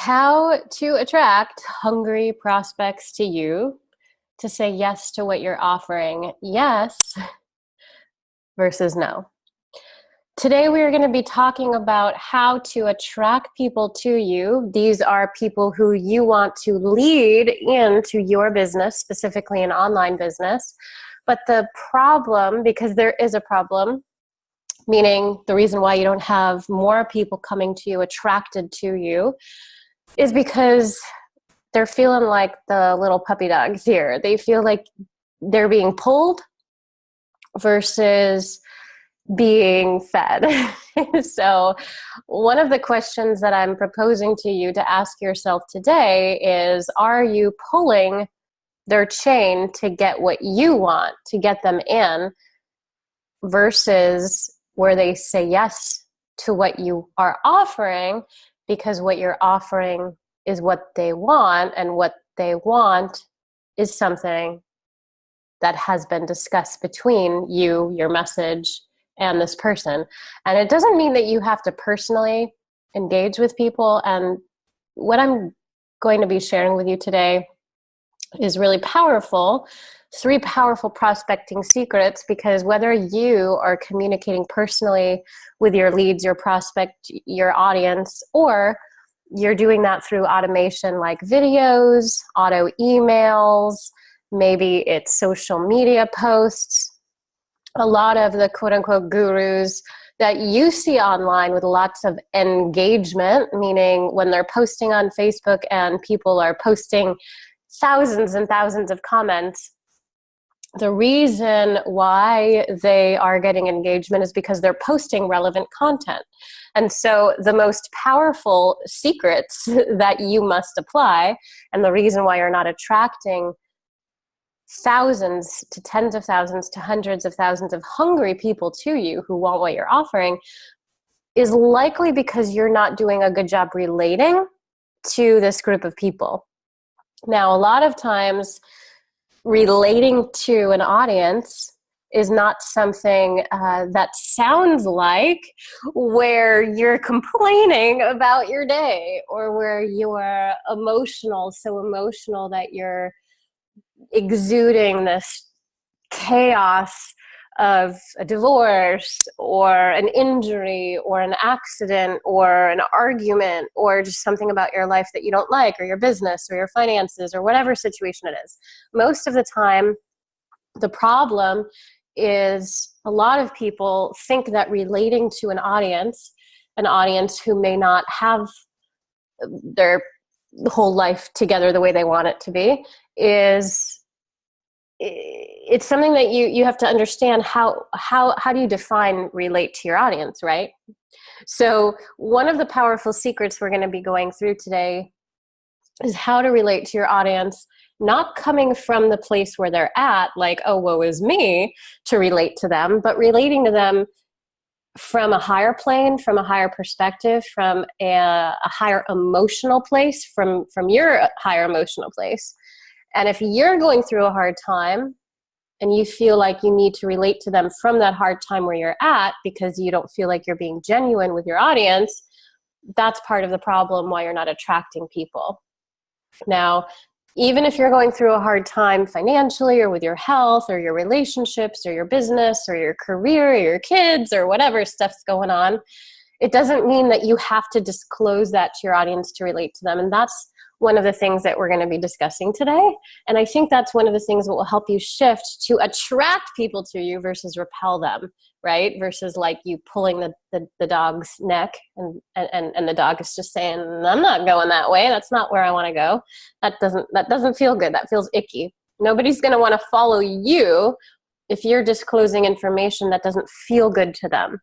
How to attract hungry prospects to you to say yes to what you're offering. Yes versus no. Today we are going to be talking about how to attract people to you. These are people who you want to lead into your business, specifically an online business. But the problem, because there is a problem, meaning the reason why you don't have more people coming to you, attracted to you, is because they're feeling like the little puppy dogs here. They feel like they're being pulled versus being fed. So one of the questions that I'm proposing to you to ask yourself today is, are you pulling their chain to get what you want, to get them in, versus where they say yes to what you are offering because what you're offering is what they want, and what they want is something that has been discussed between you, your message, and this person. And it doesn't mean that you have to personally engage with people. And what I'm going to be sharing with you today is really powerful. 3 powerful prospecting secrets, because whether you are communicating personally with your leads, your prospect, your audience, or you're doing that through automation like videos, auto emails, maybe it's social media posts, a lot of the quote-unquote gurus that you see online with lots of engagement, meaning when they're posting on Facebook and people are posting thousands and thousands of comments, the reason why they are getting engagement is because they're posting relevant content. And so the most powerful secrets that you must apply, and the reason why you're not attracting thousands to tens of thousands to hundreds of thousands of hungry people to you who want what you're offering, is likely because you're not doing a good job relating to this group of people. Now, a lot of times, relating to an audience is not something that sounds like where you're complaining about your day, or where you're emotional, so emotional that you're exuding this chaos of a divorce or an injury or an accident or an argument or just something about your life that you don't like, or your business or your finances or whatever situation it is. Most of the time, the problem is a lot of people think that relating to an audience who may not have their whole life together the way they want it to be, it's something that you have to understand. How do you define relate to your audience, right? So one of the powerful secrets we're going to be going through today is how to relate to your audience, not coming from the place where they're at, like, oh, woe is me, to relate to them, but relating to them from a higher plane, from a higher perspective, from a higher emotional place, from your higher emotional place. And if you're going through a hard time and you feel like you need to relate to them from that hard time where you're at because you don't feel like you're being genuine with your audience, that's part of the problem why you're not attracting people. Now, even if you're going through a hard time financially or with your health or your relationships or your business or your career or your kids or whatever stuff's going on, it doesn't mean that you have to disclose that to your audience to relate to them. And that's one of the things that we're going to be discussing today. And I think that's one of the things that will help you shift to attract people to you versus repel them, right? Versus like you pulling the dog's neck and the dog is just saying, I'm not going that way. That's not where I want to go. That doesn't feel good. That feels icky. Nobody's going to want to follow you if you're disclosing information that doesn't feel good to them.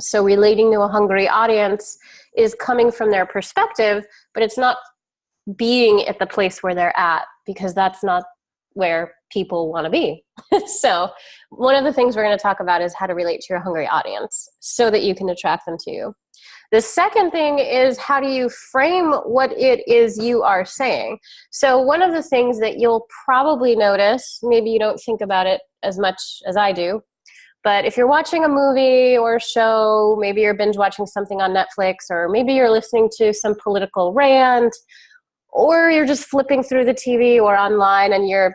So relating to a hungry audience is coming from their perspective, but it's not being at the place where they're at, because that's not where people want to be. So one of the things we're going to talk about is how to relate to your hungry audience so that you can attract them to you. The second thing is, how do you frame what it is you are saying? So one of the things that you'll probably notice, maybe you don't think about it as much as I do, But if you're watching a movie or a show, maybe you're binge watching something on Netflix, or maybe you're listening to some political rant, or you're just flipping through the TV or online, and you're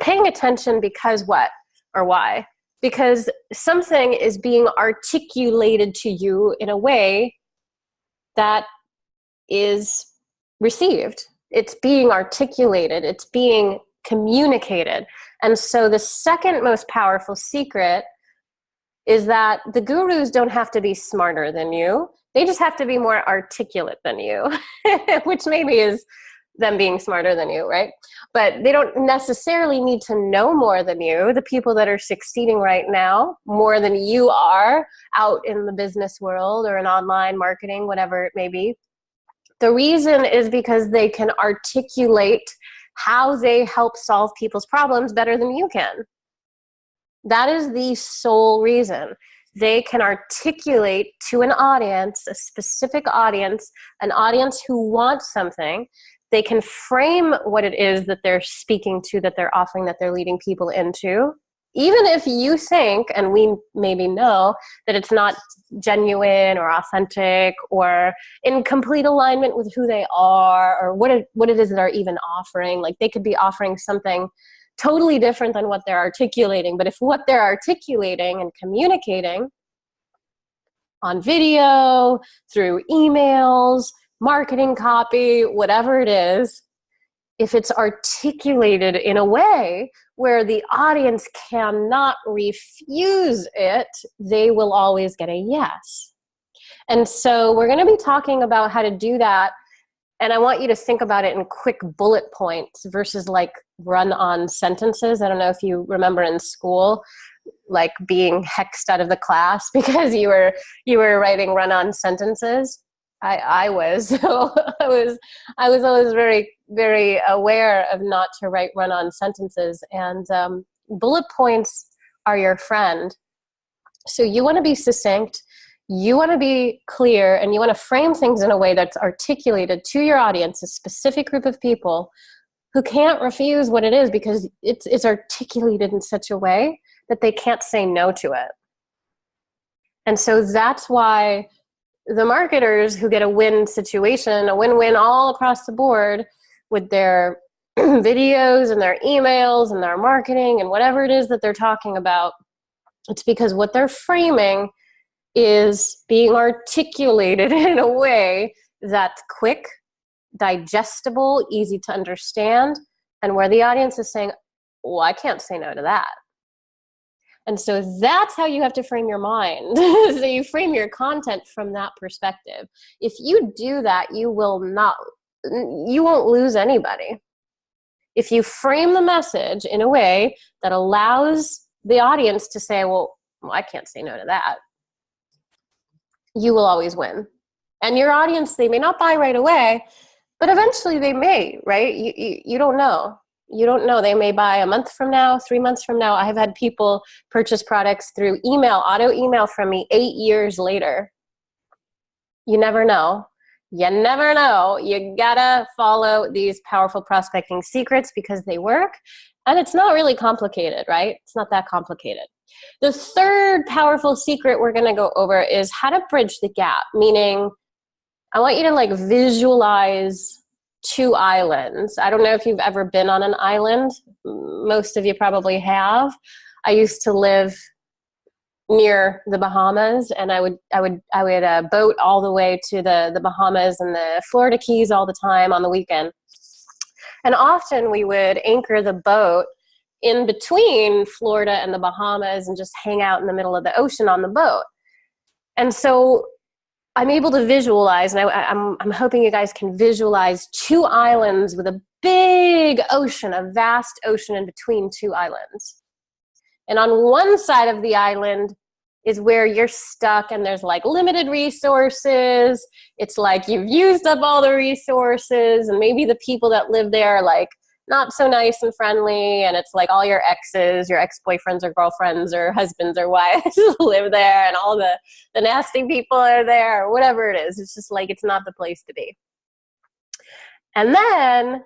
paying attention because what or why? Because something is being articulated to you in a way that is received. It's being articulated. It's being communicated. And so the second most powerful secret is that the gurus don't have to be smarter than you. They just have to be more articulate than you, which maybe is them being smarter than you, right? But they don't necessarily need to know more than you. The people that are succeeding right now more than you are out in the business world or in online marketing, whatever it may be, the reason is because they can articulate how they help solve people's problems better than you can. That is the sole reason. They can articulate to an audience, a specific audience, an audience who wants something. They can frame what it is that they're speaking to, that they're offering, that they're leading people into. Even if you think, and we maybe know, that it's not genuine or authentic or in complete alignment with who they are or what it is that they're even offering. Like, they could be offering something totally different than what they're articulating. But if what they're articulating and communicating on video, through emails, marketing copy, whatever it is, if it's articulated in a way where the audience cannot refuse it, they will always get a yes. And so we're going to be talking about how to do that. And I want you to think about it in quick bullet points versus like run-on sentences. I don't know if you remember in school, like being hexed out of the class because you were writing run-on sentences. I was. So I was always very, very aware of not to write run-on sentences. And bullet points are your friend. So you want to be succinct, you want to be clear, and you want to frame things in a way that's articulated to your audience, a specific group of people who can't refuse what it is because it's articulated in such a way that they can't say no to it. And so that's why the marketers who get a win situation, a win-win all across the board with their videos and their emails and their marketing and whatever it is that they're talking about, it's because what they're framing is being articulated in a way that's quick, digestible, easy to understand, and where the audience is saying, well, I can't say no to that. And so that's how you have to frame your mind. So you frame your content from that perspective. If you do that, you won't lose anybody. If you frame the message in a way that allows the audience to say, well, I can't say no to that, you will always win. And your audience, they may not buy right away, but eventually they may, right? You don't know. You don't know. They may buy a month from now, 3 months from now. I have had people purchase products through email, auto email from me 8 years later. You never know. You never know. You gotta follow these powerful prospecting secrets because they work. And it's not really complicated, right? It's not that complicated. The third powerful secret we're gonna go over is how to bridge the gap, meaning I want you to like visualize two islands. I don't know if you've ever been on an island. Most of you probably have. I used to live near the Bahamas, and I would boat all the way to the Bahamas and the Florida Keys all the time on the weekend. And often we would anchor the boat in between Florida and the Bahamas and just hang out in the middle of the ocean on the boat. And so I'm able to visualize, and I'm hoping you guys can visualize two islands with a big ocean, a vast ocean in between two islands. And on one side of the island is where you're stuck and there's like limited resources. It's like you've used up all the resources, and maybe the people that live there are like not so nice and friendly, and it's like all your exes, your ex-boyfriends or girlfriends or husbands or wives live there, and all the nasty people are there, or whatever it is. It's just like it's not the place to be. And then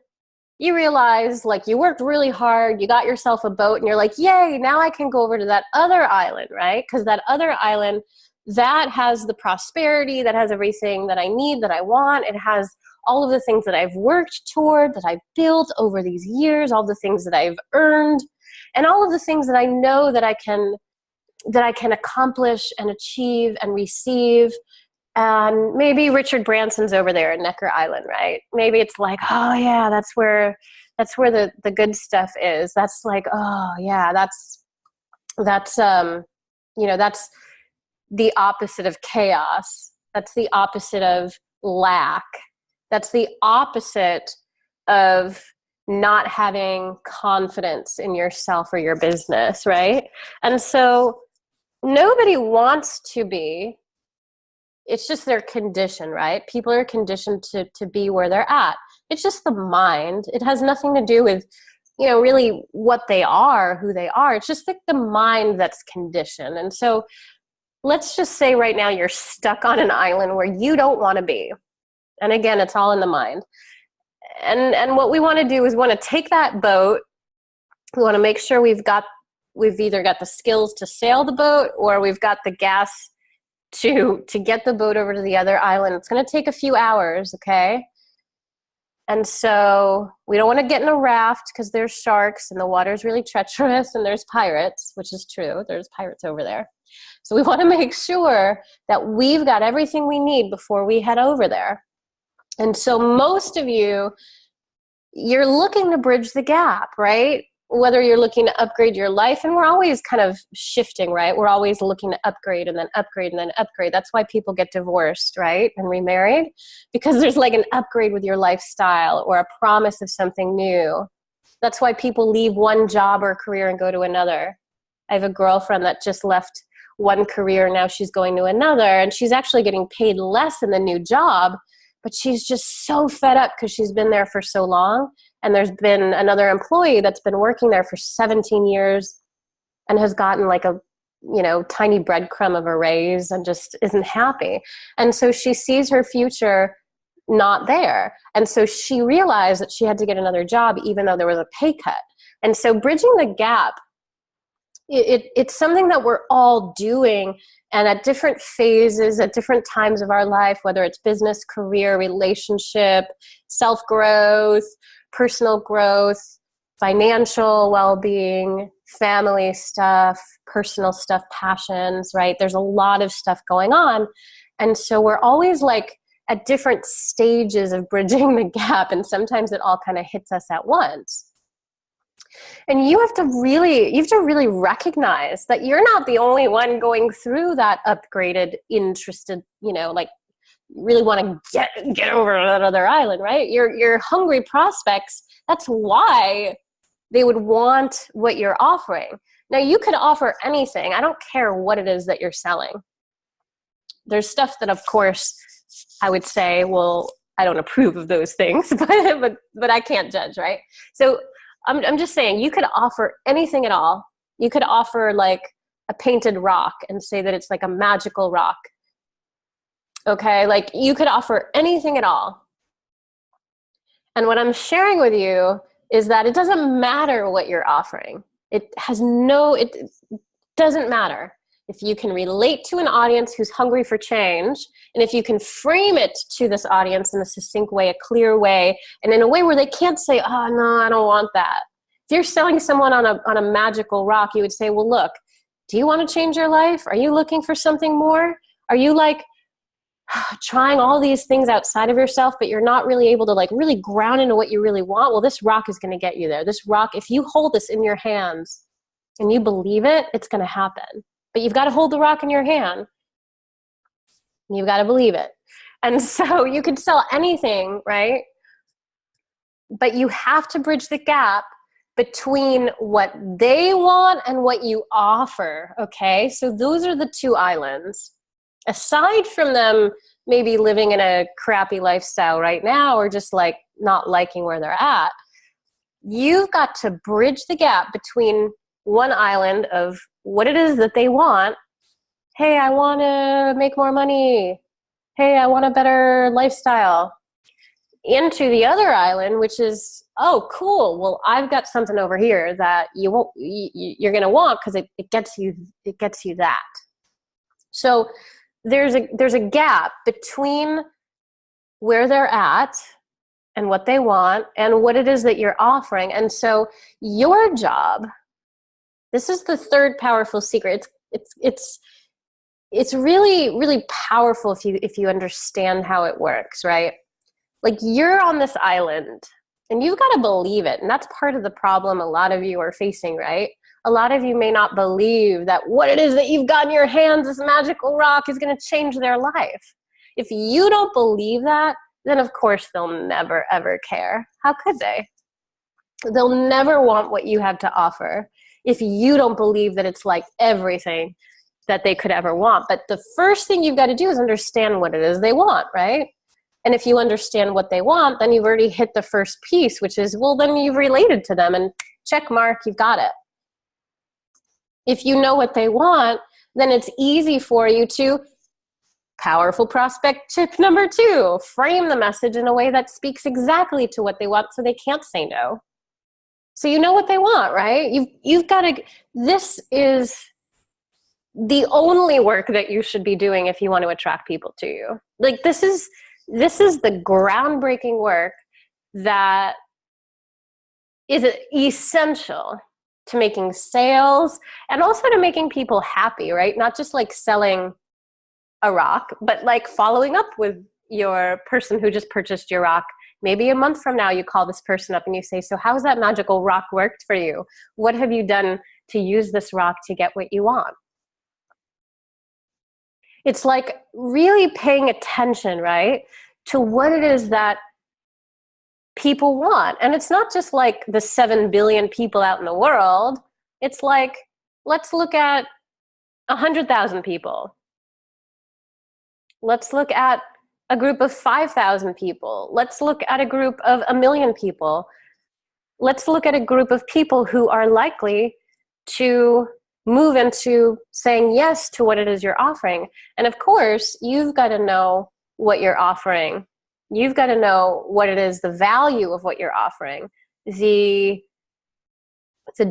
you realize like you worked really hard, you got yourself a boat, and you're like, yay, now I can go over to that other island, right? Because that other island, that has the prosperity, that has everything that I need, that I want. It has all of the things that I've worked toward, that I've built over these years, all the things that I've earned, and all of the things that I know that I can accomplish and achieve and receive. And maybe Richard Branson's over there in Necker Island, right? Maybe it's like, oh yeah, that's where the good stuff is. That's like, oh yeah, that's that's the opposite of chaos. That's the opposite of lack. That's the opposite of not having confidence in yourself or your business, right? And so nobody wants to be. It's just their condition, right? People are conditioned to be where they're at. It's just the mind. It has nothing to do with, really what they are, who they are. It's just like the mind that's conditioned. And so let's just say right now you're stuck on an island where you don't want to be. And again, it's all in the mind. And what we want to do is want to take that boat. We want to make sure we've either got the skills to sail the boat, or we've got the gas to get the boat over to the other island. It's going to take a few hours, okay? And so we don't want to get in a raft because there's sharks and the water's really treacherous and there's pirates, which is true. There's pirates over there. So we want to make sure that we've got everything we need before we head over there. And so most of you're looking to bridge the gap, right? Whether you're looking to upgrade your life, and we're always kind of shifting, right? We're always looking to upgrade and then upgrade and then upgrade. That's why people get divorced, right? And remarried, because there's like an upgrade with your lifestyle or a promise of something new. That's why people leave one job or career and go to another. I have a girlfriend that just left one career, now she's going to another, and she's actually getting paid less in the new job, but she's just so fed up because she's been there for so long. And there's been another employee that's been working there for 17 years and has gotten like a, tiny breadcrumb of a raise and just isn't happy. And so she sees her future not there. And so she realized that she had to get another job even though there was a pay cut. And so bridging the gap, it's something that we're all doing, and at different phases, at different times of our life, whether it's business, career, relationship, self-growth, personal growth, financial well-being, family stuff, personal stuff, passions, right? There's a lot of stuff going on. And so we're always like at different stages of bridging the gap, and sometimes it all kind of hits us at once. And you have to really recognize that you're not the only one going through that upgraded, interested, like really want to get over that other island, right? Your hungry prospects, that's why they would want what you're offering. Now, you could offer anything. I don't care what it is that you're selling. There's stuff that, of course, I would say, well, I don't approve of those things, but I can't judge, right? So I'm just saying, you could offer anything at all. You could offer like a painted rock and say that it's like a magical rock. Okay, like you could offer anything at all. And what I'm sharing with you is that it doesn't matter what you're offering. It doesn't matter. If you can relate to an audience who's hungry for change, and if you can frame it to this audience in a succinct way, a clear way, and in a way where they can't say, oh, no, I don't want that. If you're selling someone on a magical rock, you would say, well, look, do you want to change your life? Are you looking for something more? Are you like trying all these things outside of yourself, but you're not really able to like really ground into what you really want? Well, this rock is going to get you there. This rock, if you hold this in your hands and you believe it, it's going to happen. But you've got to hold the rock in your hand. You've got to believe it. And so you can sell anything, right? But you have to bridge the gap between what they want and what you offer, okay? So those are the two islands. Aside from them maybe living in a crappy lifestyle right now or just like not liking where they're at, you've got to bridge the gap between one island of what it is that they want. Hey, I want to make more money. Hey, I want a better lifestyle. into the other island, which is, oh, cool. Well, I've got something over here that you're going to want because it gets you that. So there's a gap between where they're at and what they want and what it is that you're offering. And so your job, this is the third powerful secret. It's really, really powerful if you understand how it works, right? Like, you're on this island and you've got to believe it. And that's part of the problem a lot of you are facing, right? A lot of you may not believe that what it is that you've got in your hands, this magical rock, is going to change their life. If you don't believe that, then of course they'll never, ever care. How could they? They'll never want what you have to offer if you don't believe that it's like everything that they could ever want. But the first thing you've got to do is understand what it is they want, right? And if you understand what they want, then you've already hit the first piece, which is, well, then you've related to them and check mark, you've got it. If you know what they want, then it's easy for you to, powerful prospect tip number 2, frame the message in a way that speaks exactly to what they want so they can't say no. So you know what they want, right? You've got to, this is the only work that you should be doing if you want to attract people to you. Like, this is the groundbreaking work that is essential to making sales and also to making people happy, right? Not just like selling a rock, but like following up with your person who just purchased your rock. Maybe a month from now, you call this person up and you say, so how's that magical rock worked for you? What have you done to use this rock to get what you want? It's like really paying attention, right, to what it is that people want. And it's not just like the 7 billion people out in the world. It's like, let's look at 100,000 people. Let's look at a group of 5,000 people. Let's look at a group of 1 million people. Let's look at a group of people who are likely to move into saying yes to what it is you're offering. And of course, you've got to know what you're offering. You've got to know what it is, the value of what you're offering, the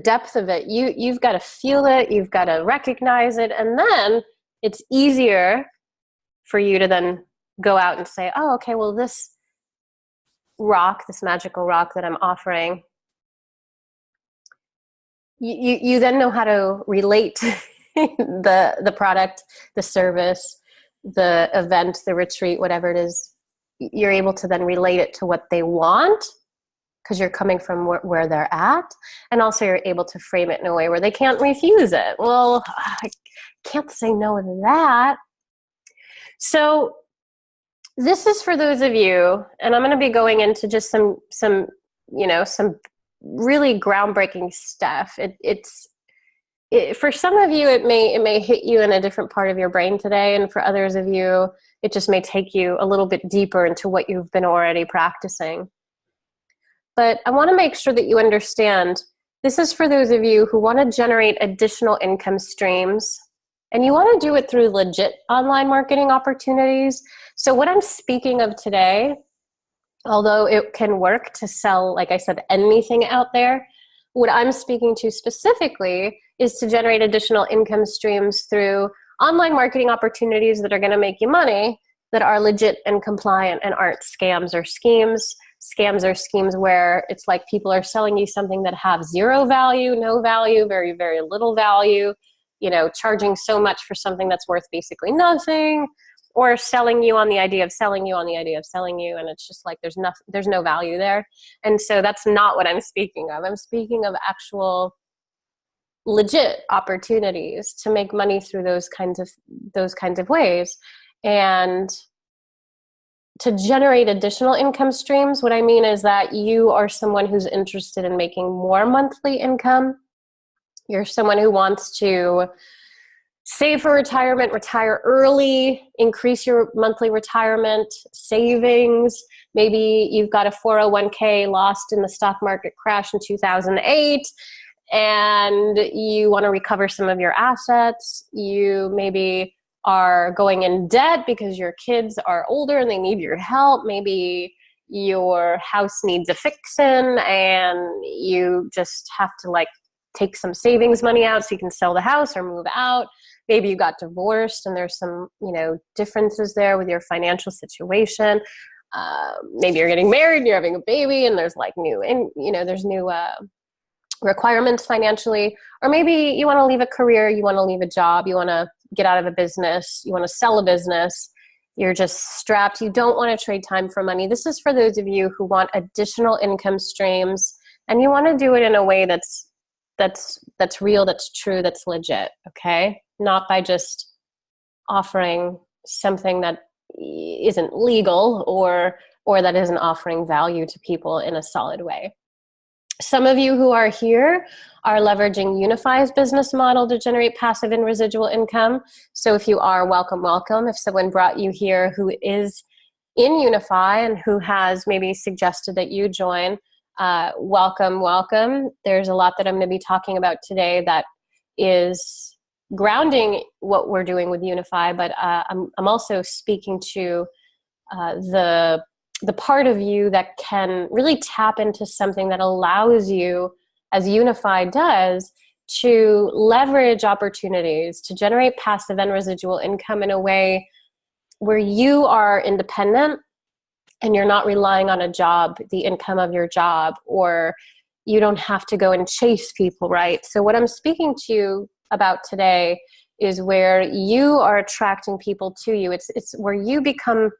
depth of it. You've got to feel it. You've got to recognize it. And then it's easier for you to then go out and say, oh, okay, well, this rock, this magical rock that I'm offering, you then know how to relate the product, the service, the event, the retreat, whatever it is. You're able to then relate it to what they want because you're coming from where they're at. And also you're able to frame it in a way where they can't refuse it. Well, I can't say no to that. So this is for those of you, and I'm going to be going into just some really groundbreaking stuff. For some of you, it may hit you in a different part of your brain today, and for others of you, it just may take you a little bit deeper into what you've been already practicing. But I want to make sure that you understand, this is for those of you who want to generate additional income streams, and you want to do it through legit online marketing opportunities. So what I'm speaking of today, although it can work to sell, like I said, anything out there, what I'm speaking to specifically is to generate additional income streams through online marketing opportunities that are going to make you money, that are legit and compliant and aren't scams or schemes. Scams are schemes where it's like people are selling you something that have zero value, no value, very, very little value, charging so much for something that's worth basically nothing, or selling you on the idea of selling you on the idea of selling you, and it's just like there's no value there. And so that's not what I'm speaking of. I'm speaking of actual legit opportunities to make money through those kinds of ways. And to generate additional income streams, what I mean is that you are someone who's interested in making more monthly income. You're someone who wants to save for retirement, retire early, increase your monthly retirement savings. Maybe you've got a 401k lost in the stock market crash in 2008, and you want to recover some of your assets. You maybe are going in debt because your kids are older and they need your help. Maybe your house needs a fixin' and you just have to like take some savings money out so you can sell the house or move out. Maybe you got divorced and there's some, differences there with your financial situation. Maybe you're getting married and you're having a baby and there's like there's new requirements financially. Or maybe you want to leave a career, you want to leave a job, you want to get out of a business, you want to sell a business. You're just strapped. You don't want to trade time for money. This is for those of you who want additional income streams and you want to do it in a way that's real, that's true, that's legit, okay? Not by just offering something that isn't legal or that isn't offering value to people in a solid way. Some of you who are here are leveraging Unify's business model to generate passive and residual income. So if you are, welcome, welcome. If someone brought you here who is in Unify and who has maybe suggested that you join, welcome, welcome. There's a lot that I'm going to be talking about today that is grounding what we're doing with Unify, but I'm also speaking to the part of you that can really tap into something that allows you, as Unify does, to leverage opportunities to generate passive and residual income in a way where you are independent and you're not relying on a job, the income of your job, or you don't have to go and chase people, right? So what I'm speaking to you about today is where you are attracting people to you. It's where you become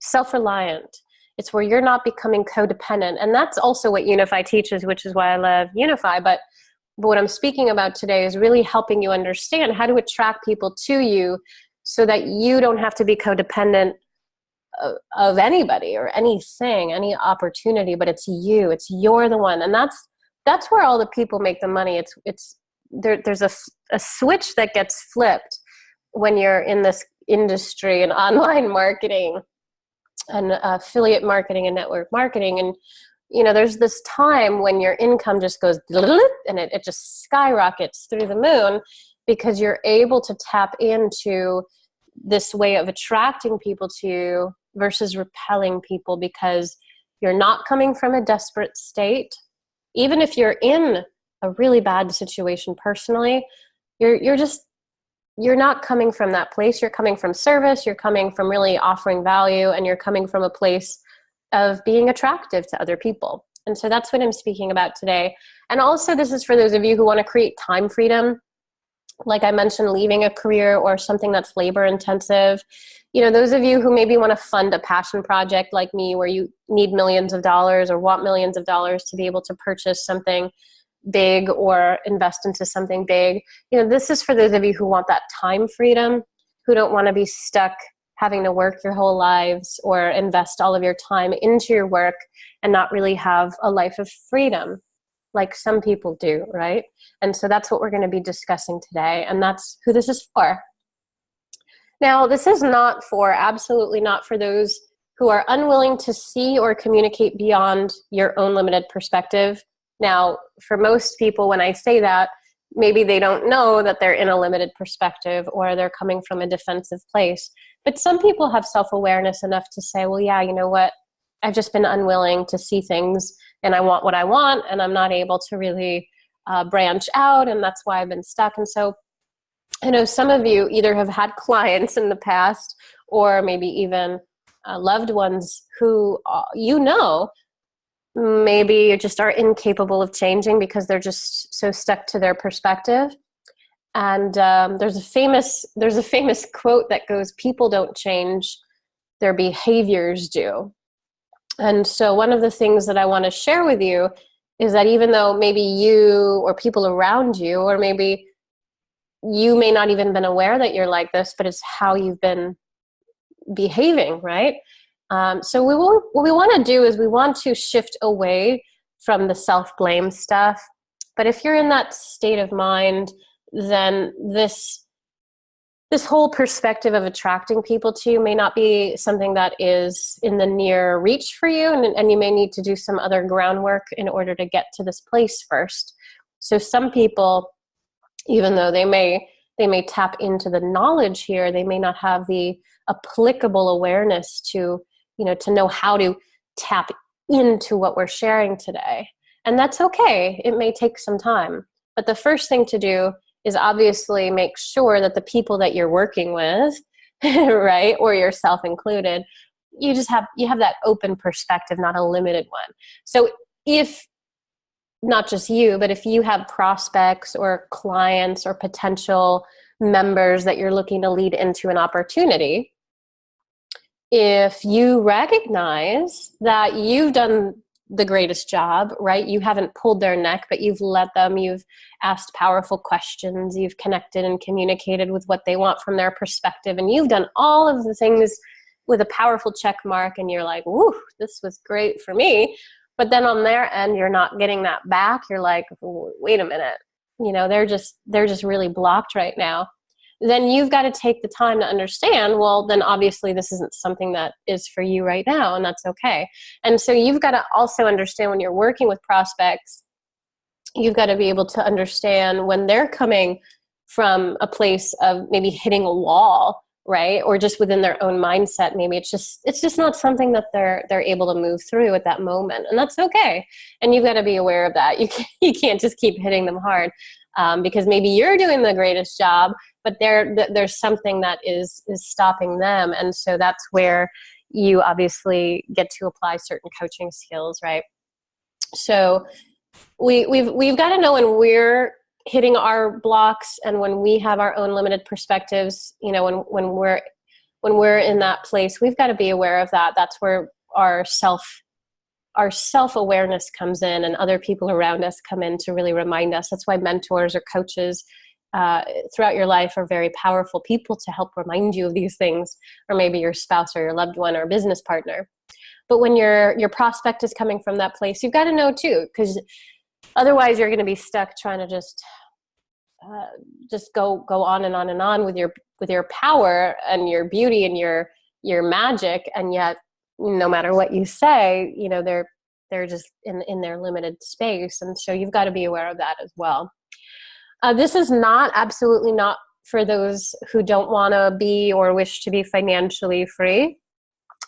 self-reliant. It's where you're not becoming codependent. And that's also what Unify teaches, which is why I love Unify. But what I'm speaking about today is really helping you understand how to attract people to you so that you don't have to be codependent of anybody or anything, any opportunity, but it's you. You're the one. And that's where all the people make the money. There's a switch that gets flipped when you're in this industry and online marketing and affiliate marketing and network marketing. And, there's this time when your income just goes and it just skyrockets through the moon because you're able to tap into this way of attracting people to you versus repelling people because you're not coming from a desperate state. Even if you're in a really bad situation personally, you're not coming from that place. You're coming from service, you're coming from really offering value, and you're coming from a place of being attractive to other people. And so that's what I'm speaking about today. And also this is for those of you who want to create time freedom. Like I mentioned, leaving a career or something that's labor intensive. Those of you who maybe want to fund a passion project like me where you need millions of dollars or want millions of dollars to be able to purchase something big or invest into something big. This is for those of you who want that time freedom, who don't want to be stuck having to work your whole lives or invest all of your time into your work and not really have a life of freedom like some people do, right? And so that's what we're going to be discussing today, and that's who this is for. Now, this is absolutely not for those who are unwilling to see or communicate beyond your own limited perspective. Now, for most people, when I say that, maybe they don't know that they're in a limited perspective or they're coming from a defensive place. But some people have self-awareness enough to say, well, yeah, you know what? I've just been unwilling to see things and I want what I want and I'm not able to really branch out, and that's why I've been stuck. And so I know some of you either have had clients in the past or maybe even loved ones who maybe just are incapable of changing because they're just so stuck to their perspective. And there's a famous quote that goes, "People don't change, their behaviors do." And so one of the things that I want to share with you is that even though maybe you or people around you, or maybe you may not even been aware that you're like this, but it's how you've been behaving, right? So what we want to do is we want to shift away from the self-blame stuff. But if you're in that state of mind, then this whole perspective of attracting people to you may not be something that is in the near reach for you, and you may need to do some other groundwork in order to get to this place first. So some people, even though they may tap into the knowledge here, they may not have the applicable awareness to know how to tap into what we're sharing today. And that's okay. It may take some time. But the first thing to do is obviously make sure that the people that you're working with, right, or yourself included, you have that open perspective, not a limited one. So if not just you, but if you have prospects or clients or potential members that you're looking to lead into an opportunity, if you recognize that you've done the greatest job, right? You haven't pulled their neck, but you've led them, you've asked powerful questions, you've connected and communicated with what they want from their perspective, and you've done all of the things with a powerful check mark, and you're like, woo, this was great for me. But then on their end, you're not getting that back. You're like, wait a minute, they're just really blocked right now. Then you've got to take the time to understand, well, then obviously this isn't something that is for you right now, and that's okay. And so you've got to also understand when you're working with prospects, you've got to be able to understand when they're coming from a place of maybe hitting a wall, right? Or just within their own mindset. Maybe it's just not something that they're able to move through at that moment. And that's okay. And you've got to be aware of that. You can't just keep hitting them hard because maybe you're doing the greatest job, but there's something that is stopping them. And so that's where you obviously get to apply certain coaching skills, right? So we've got to know when we're hitting our blocks and when we have our own limited perspectives, when we're in that place, we've got to be aware of that. That's where our self-awareness comes in, and other people around us come in to really remind us. That's why mentors or coaches throughout your life are very powerful people to help remind you of these things, or maybe your spouse or your loved one or business partner. But when your prospect is coming from that place, you've got to know too, because otherwise you're going to be stuck trying to just go on and on and on with your power and your beauty and your magic, and yet no matter what you say, they're just in their limited space. And so you've got to be aware of that as well. This is absolutely not for those who don't want to be or wish to be financially free.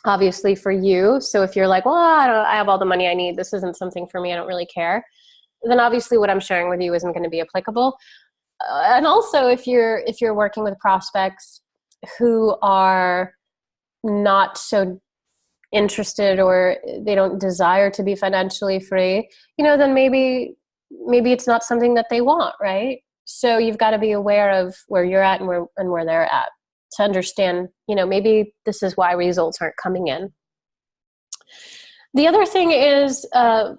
Obviously for you. So if you're like, well, I have all the money I need, this isn't something for me, I don't really care, then obviously what I'm sharing with you isn't going to be applicable. And also if you're working with prospects who are not so interested or they don't desire to be financially free, then maybe it's not something that they want, right? So you've got to be aware of where you're at and where they're at to understand, maybe this is why results aren't coming in. The other thing is, for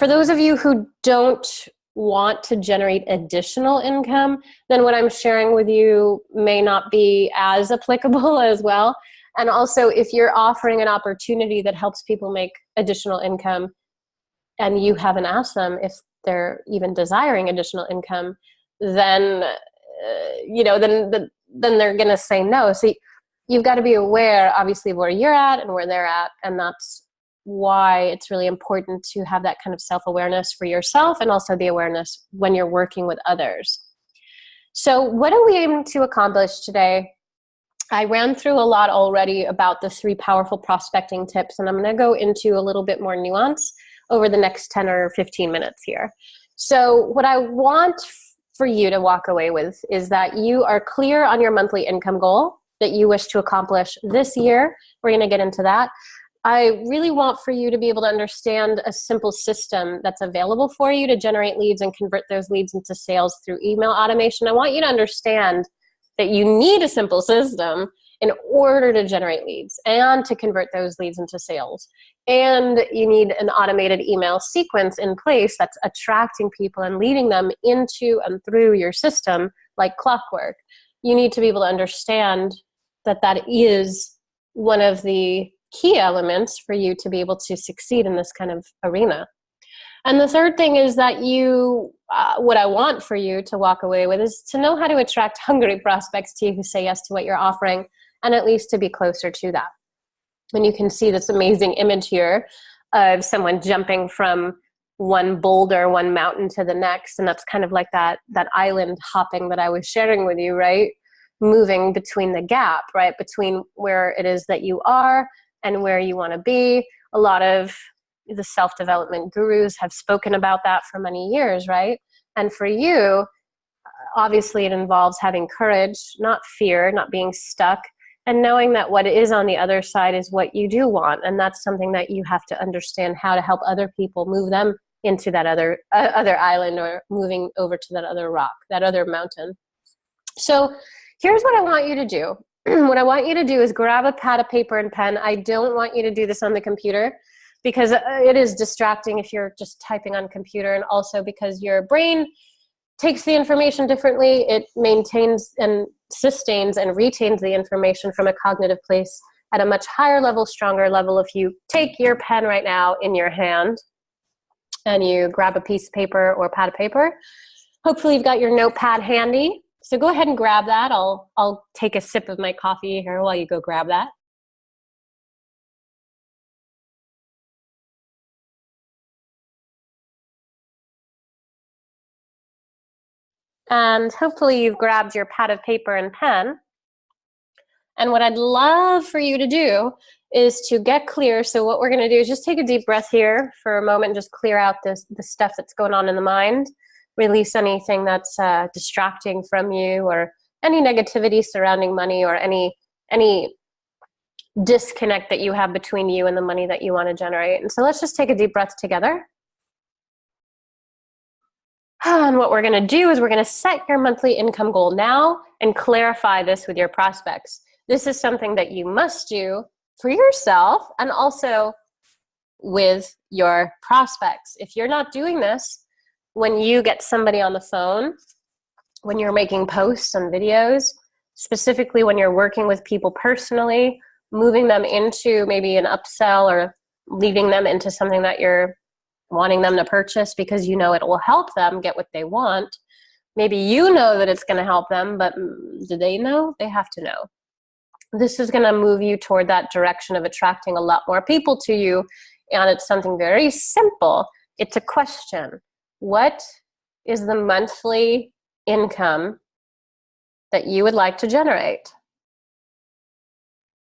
those of you who don't want to generate additional income, then what I'm sharing with you may not be as applicable as well. And also, if you're offering an opportunity that helps people make additional income and you haven't asked them if they're even desiring additional income, then, then they're going to say no. So you've got to be aware, obviously, of where you're at and where they're at. And that's why it's really important to have that kind of self-awareness for yourself, and also the awareness when you're working with others. So what are we aiming to accomplish today? I ran through a lot already about the 3 powerful prospecting tips, and I'm going to go into a little bit more nuance over the next 10 or 15 minutes here. So what I want for you to walk away with is that you are clear on your monthly income goal that you wish to accomplish this year. We're going to get into that. I really want for you to be able to understand a simple system that's available for you to generate leads and convert those leads into sales through email automation. I want you to understand that you need a simple system in order to generate leads and to convert those leads into sales. And you need an automated email sequence in place that's attracting people and leading them into and through your system like clockwork. You need to be able to understand that that is one of the key elements for you to be able to succeed in this kind of arena. And the third thing is that what I want for you to walk away with is to know how to attract hungry prospects to you who say yes to what you're offering, and at least to be closer to that. And you can see this amazing image here of someone jumping from one boulder, one mountain to the next. And that's kind of like that island hopping that I was sharing with you, right? Moving between the gap, right? Between where it is that you are and where you want to be, A lot of the self-development gurus have spoken about that for many years, right? And for you, obviously it involves having courage, not fear, not being stuck, and knowing that what is on the other side is what you do want. And that's something that you have to understand, how to help other people move them into that other island, or moving over to that other rock, that other mountain. So here's what I want you to do. What I want you to do is grab a pad of paper and pen. I don't want you to do this on the computer, because it is distracting if you're just typing on computer, and also because your brain takes the information differently. It maintains and sustains and retains the information from a cognitive place at a much higher level, stronger level. If you take your pen right now in your hand and you grab a piece of paper or pad of paper, hopefully you've got your notepad handy. So go ahead and grab that. I'll take a sip of my coffee here while you go grab that. And hopefully you've grabbed your pad of paper and pen. And what I'd love for you to do is to get clear. So what we're going to do is just take a deep breath here for a moment, just clear out the stuff that's going on in the mind, release anything that's distracting from you, or any negativity surrounding money, or any disconnect that you have between you and the money that you want to generate. And so let's just take a deep breath together. And what we're going to do is we're going to set your monthly income goal now and clarify this with your prospects. This is something that you must do for yourself and also with your prospects. If you're not doing this, when you get somebody on the phone, when you're making posts and videos, specifically when you're working with people personally, moving them into maybe an upsell, or leading them into something that you're wanting them to purchase because you know it will help them get what they want. Maybe you know that it's going to help them, but do they know? They have to know. This is going to move you toward that direction of attracting a lot more people to you. And it's something very simple. It's a question. What is the monthly income that you would like to generate?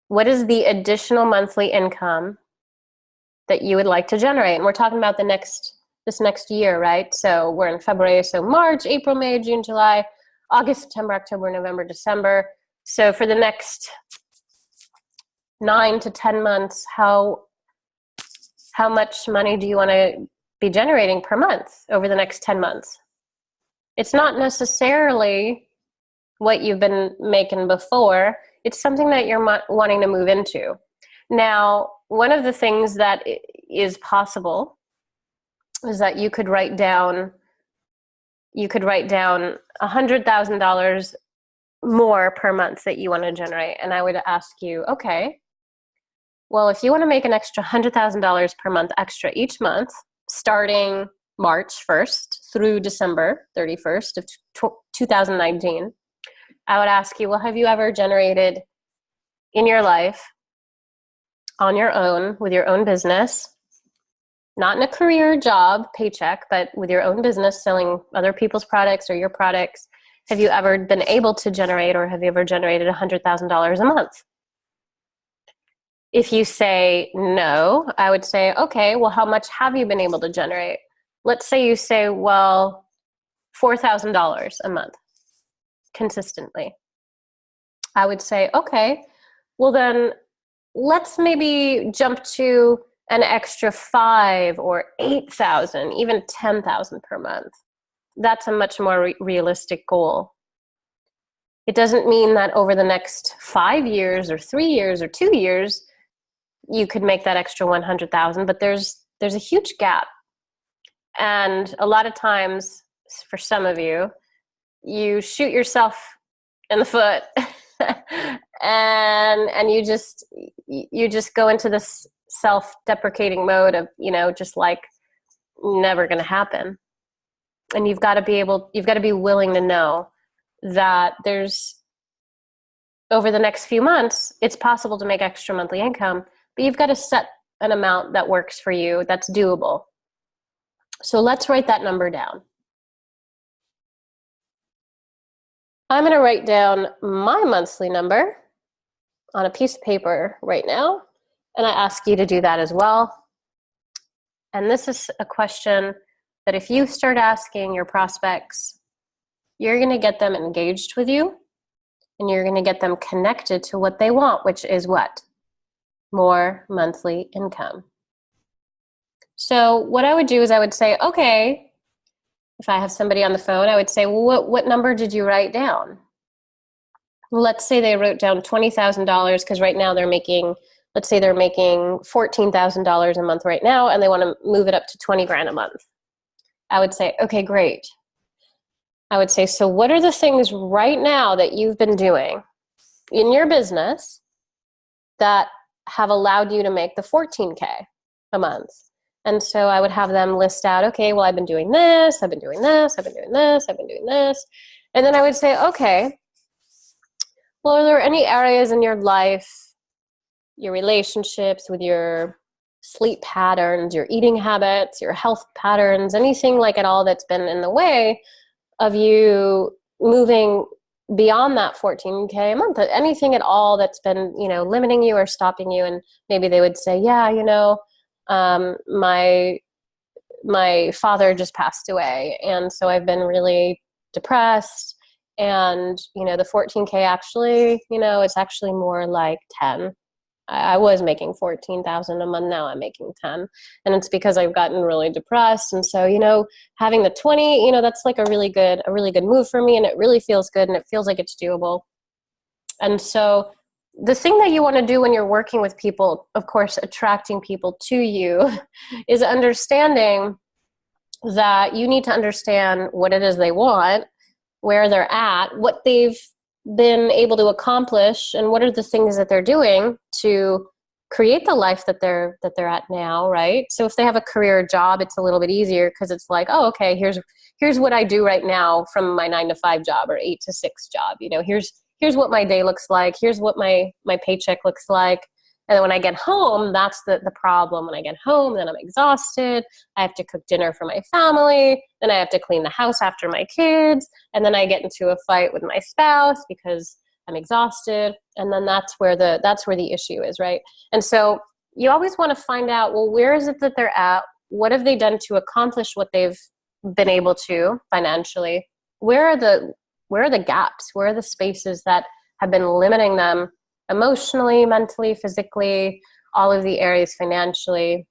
What is the additional monthly income that you would like to generate? And we're talking about this next year, right? So we're in February, so March, April, May, June, July, August, September, October, November, December. So for the next 9 to 10 months, how much money do you want to be generating per month over the next 10 months? It's not necessarily what you've been making before. It's something that you're wanting to move into. Now, one of the things that is possible is that you could write down $100,000 more per month that you want to generate. And I would ask you, okay, well, if you want to make an extra $100,000 per month extra each month, starting March 1st through December 31st of 2019, I would ask you, well, have you ever generated in your life, on your own, with your own business, not in a career job paycheck, but with your own business selling other people's products or your products, have you ever been able to generate, or have you ever generated $100,000 a month? If you say no, I would say, okay, well, how much have you been able to generate? Let's say you say, well, $4,000 a month consistently. I would say, okay, well then let's maybe jump to an extra 5 or 8,000, even 10,000 per month. That's a much more realistic goal. It doesn't mean that over the next 5 years or 3 years or 2 years, you could make that extra 100,000, but there's a huge gap. And a lot of times, for some of you, you shoot yourself in the foot and you just go into this self-deprecating mode of, just like never going to happen. And you've got to be willing to know that there's, over the next few months, it's possible to make extra monthly income, but you've got to set an amount that works for you, that's doable. So let's write that number down. I'm going to write down my monthly number on a piece of paper right now, and I ask you to do that as well. And this is a question that if you start asking your prospects, you're going to get them engaged with you, and you're going to get them connected to what they want, which is what? More monthly income. So what I would do is I would say, okay, if I have somebody on the phone, I would say, well, what number did you write down? Let's say they wrote down $20,000 because right now they're making, let's say they're making $14,000 a month right now, and they want to move it up to 20 grand a month. I would say, okay, great. I would say, so what are the things right now that you've been doing in your business that have allowed you to make the 14K a month? And so I would have them list out, okay, well, I've been doing this, I've been doing this, I've been doing this, I've been doing this. And then I would say, okay, well, are there any areas in your life, your relationships, with your sleep patterns, your eating habits, your health patterns, anything like at all that's been in the way of you moving beyond that 14K a month? Anything at all that's been, limiting you or stopping you? And maybe they would say, yeah, my father just passed away, and so I've been really depressed, and the 14K actually, it's actually more like 10. I was making 14,000 a month, now I'm making 10, and it's because I've gotten really depressed. And so having the 20, that's like a really good move for me, and it really feels good, and it feels like it's doable. And so the thing that you want to do when you're working with people, of course, attracting people to you, is understanding that you need to understand what it is they want, where they're at, what they've been able to accomplish, and what are the things that they're doing to create the life that they're at now, right? So if they have a career job, it's a little bit easier because it's like, oh, okay, here's what I do right now from my 9-to-5 job or 8-to-6 job. Here's what my day looks like. Here's what my paycheck looks like. And then when I get home, that's the problem. When I get home, then I'm exhausted. I have to cook dinner for my family. Then I have to clean the house after my kids. And then I get into a fight with my spouse because I'm exhausted. And then that's where the issue is, right? And so you always want to find out, well, where is it that they're at? What have they done to accomplish what they've been able to financially? Where are the gaps? Where are the spaces that have been limiting them emotionally, mentally, physically, all of the areas financially?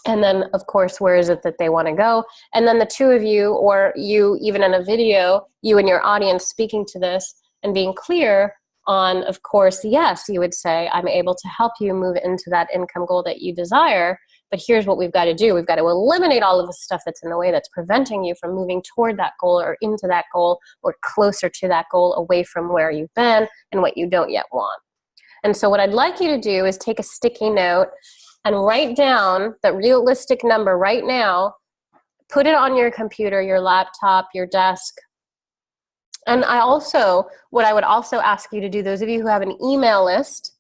And then, of course, where is it that they want to go? And then the two of you, or you even in a video, you and your audience speaking to this and being clear on, of course, yes, you would say, I'm able to help you move into that income goal that you desire. But here's what we've got to do. We've got to eliminate all of the stuff that's in the way that's preventing you from moving toward that goal or into that goal or closer to that goal, away from where you've been and what you don't yet want. And so what I'd like you to do is take a sticky note and write down the realistic number right now. Put it on your computer, your laptop, your desk. And what I would also ask you to do, those of you who have an email list,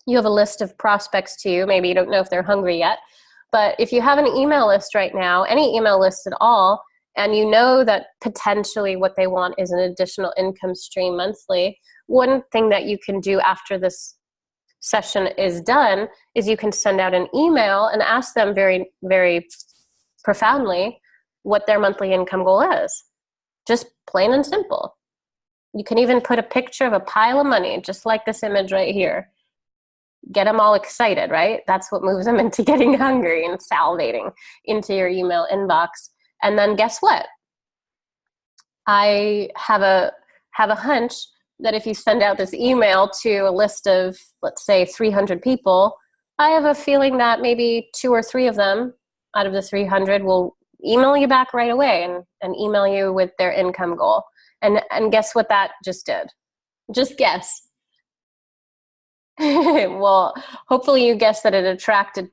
you have a list of prospects to you. Maybe you don't know if they're hungry yet. But if you have an email list right now, any email list at all, and you know that potentially what they want is an additional income stream monthly, one thing that you can do after this session is done is you can send out an email and ask them very, very profoundly what their monthly income goal is. Just plain and simple. You can even put a picture of a pile of money, just like this image right here. Get them all excited, right? That's what moves them into getting hungry and salivating into your email inbox. And then guess what? I have a hunch that if you send out this email to a list of, let's say, 300 people, I have a feeling that maybe 2 or 3 of them out of the 300 will email you back right away and email you with their income goal. And guess what that just did? Just guess. Well, hopefully you guessed that it attracted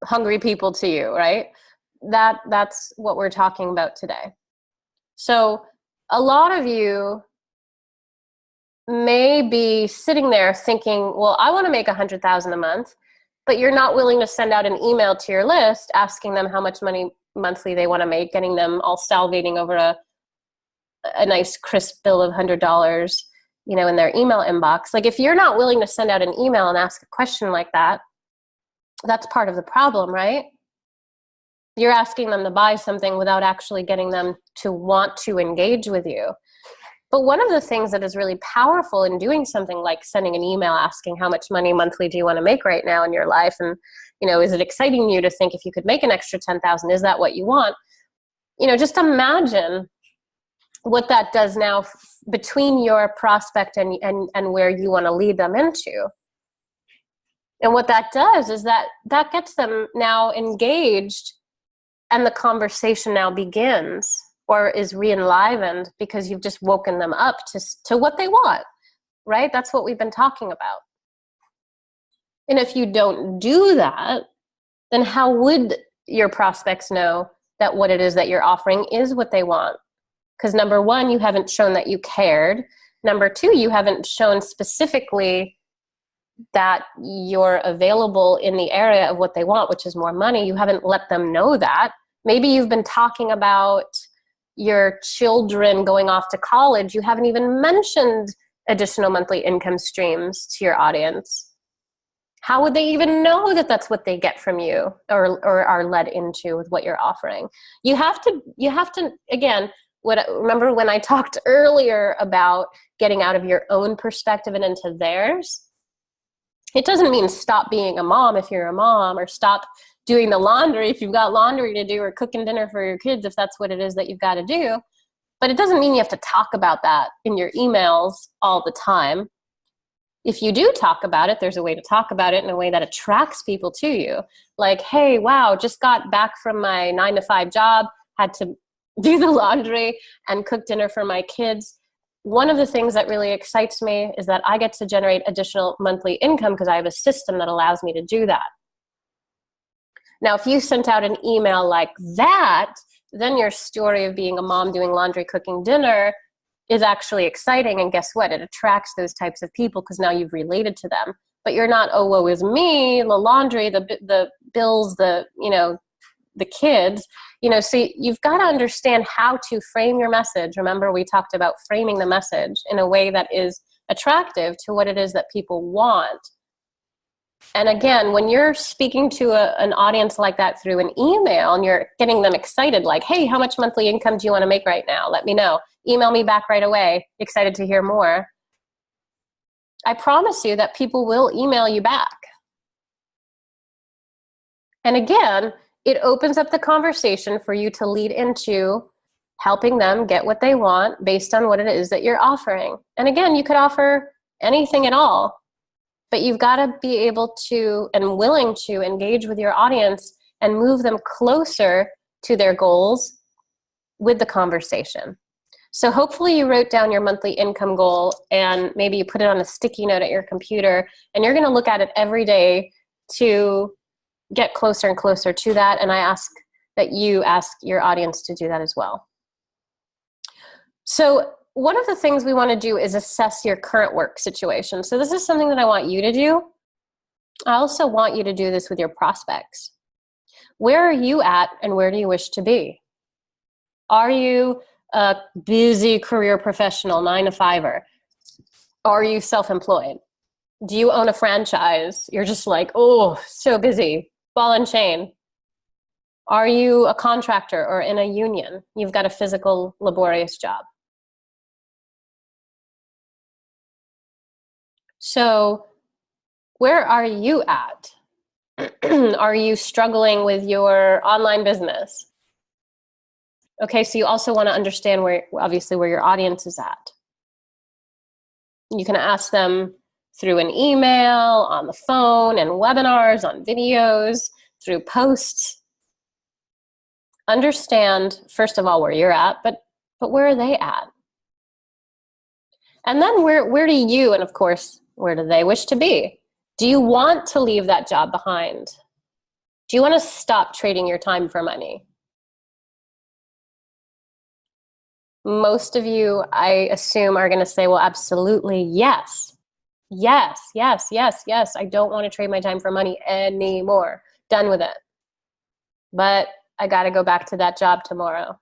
hungry people to you, right? That's what we're talking about today. So a lot of you may be sitting there thinking, well, I want to make $100,000 a month, but you're not willing to send out an email to your list asking them how much money monthly they want to make, getting them all salivating over a nice crisp bill of $100, in their email inbox. Like, if you're not willing to send out an email and ask a question like that, that's part of the problem, right? You're asking them to buy something without actually getting them to want to engage with you. But one of the things that is really powerful in doing something like sending an email asking how much money monthly do you want to make right now in your life? And, is it exciting you to think if you could make an extra 10,000, is that what you want? Just imagine what that does now between your prospect and where you want to lead them into. And what that does is that gets them now engaged, and the conversation now begins or is re-enlivened because you've just woken them up to what they want, right? That's what we've been talking about. And if you don't do that, then how would your prospects know that what it is that you're offering is what they want? Because number one, you haven't shown that you cared. Number two, you haven't shown specifically that you're available in the area of what they want, which is more money. You haven't let them know that. Maybe you've been talking about your children going off to college. You haven't even mentioned additional monthly income streams to your audience. How would they even know that that's what they get from you or are led into with what you're offering? You have to again, remember when I talked earlier about getting out of your own perspective and into theirs? It doesn't mean stop being a mom if you're a mom, or stop doing the laundry if you've got laundry to do, or cooking dinner for your kids if that's what it is that you've got to do. But it doesn't mean you have to talk about that in your emails all the time. If you do talk about it, there's a way to talk about it in a way that attracts people to you. Like, hey, wow, just got back from my 9-to-5 job, had to do the laundry and cook dinner for my kids. One of the things that really excites me is that I get to generate additional monthly income because I have a system that allows me to do that. Now, if you sent out an email like that, then your story of being a mom doing laundry, cooking dinner is actually exciting. And guess what? It attracts those types of people because now you've related to them. But you're not, oh, woe is me, the laundry, the bills, the kids. So you've got to understand how to frame your message. Remember, we talked about framing the message in a way that is attractive to what it is that people want. And again, when you're speaking to an audience like that through an email and you're getting them excited, like, hey, how much monthly income do you want to make right now? Let me know. Email me back right away. Excited to hear more. I promise you that people will email you back. And again, it opens up the conversation for you to lead into helping them get what they want based on what it is that you're offering. And again, you could offer anything at all, but you've got to be able to and willing to engage with your audience and move them closer to their goals with the conversation. So hopefully you wrote down your monthly income goal and maybe you put it on a sticky note at your computer, and you're going to look at it every day to get closer and closer to that. And I ask that you ask your audience to do that as well. So one of the things we want to do is assess your current work situation. So this is something that I want you to do. I also want you to do this with your prospects. Where are you at and where do you wish to be? Are you a busy career professional, 9-to-5er? Are you self-employed? Do you own a franchise? You're just like, oh, so busy, ball and chain. Are you a contractor or in a union? You've got a physical, laborious job. So where are you at? Are you struggling with your online business? Okay, so you also want to understand where your audience is at. You can ask them through an email, on the phone, and webinars, on videos, through posts. Understand, first of all, where you're at, but where are they at? And then where do you, and of course, where do they wish to be? Do you want to leave that job behind? Do you want to stop trading your time for money? Most of you, I assume, are going to say, well, absolutely, yes. Yes, yes, yes, yes. I don't want to trade my time for money anymore. Done with it. But I got to go back to that job tomorrow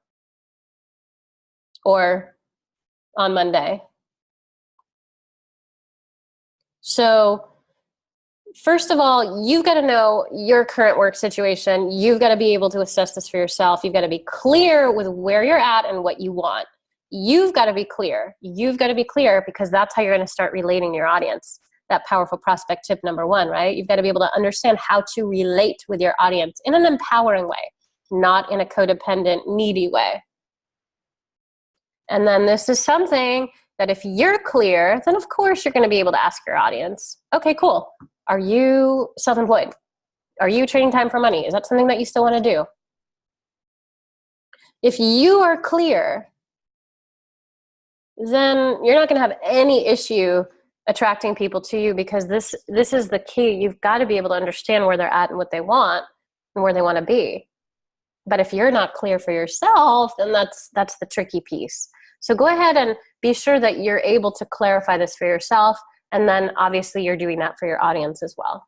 or on Monday. So First of all, you've got to know your current work situation. You've got to be able to assess this for yourself. You've got to be clear with where you're at and what you want. You've got to be clear. You've got to be clear, because that's how you're going to start relating to your audience. That powerful prospect tip number one, right? You've got to be able to understand how to relate with your audience in an empowering way, not in a codependent, needy way. And then this is something that if you're clear, then of course you're going to be able to ask your audience, okay, cool. Are you self-employed? Are you trading time for money? Is that something that you still want to do? If you are clear, then you're not going to have any issue attracting people to you, because this is the key. You've got to be able to understand where they're at and what they want and where they want to be. But if you're not clear for yourself, then that's the tricky piece. So go ahead and be sure that you're able to clarify this for yourself, and then obviously you're doing that for your audience as well.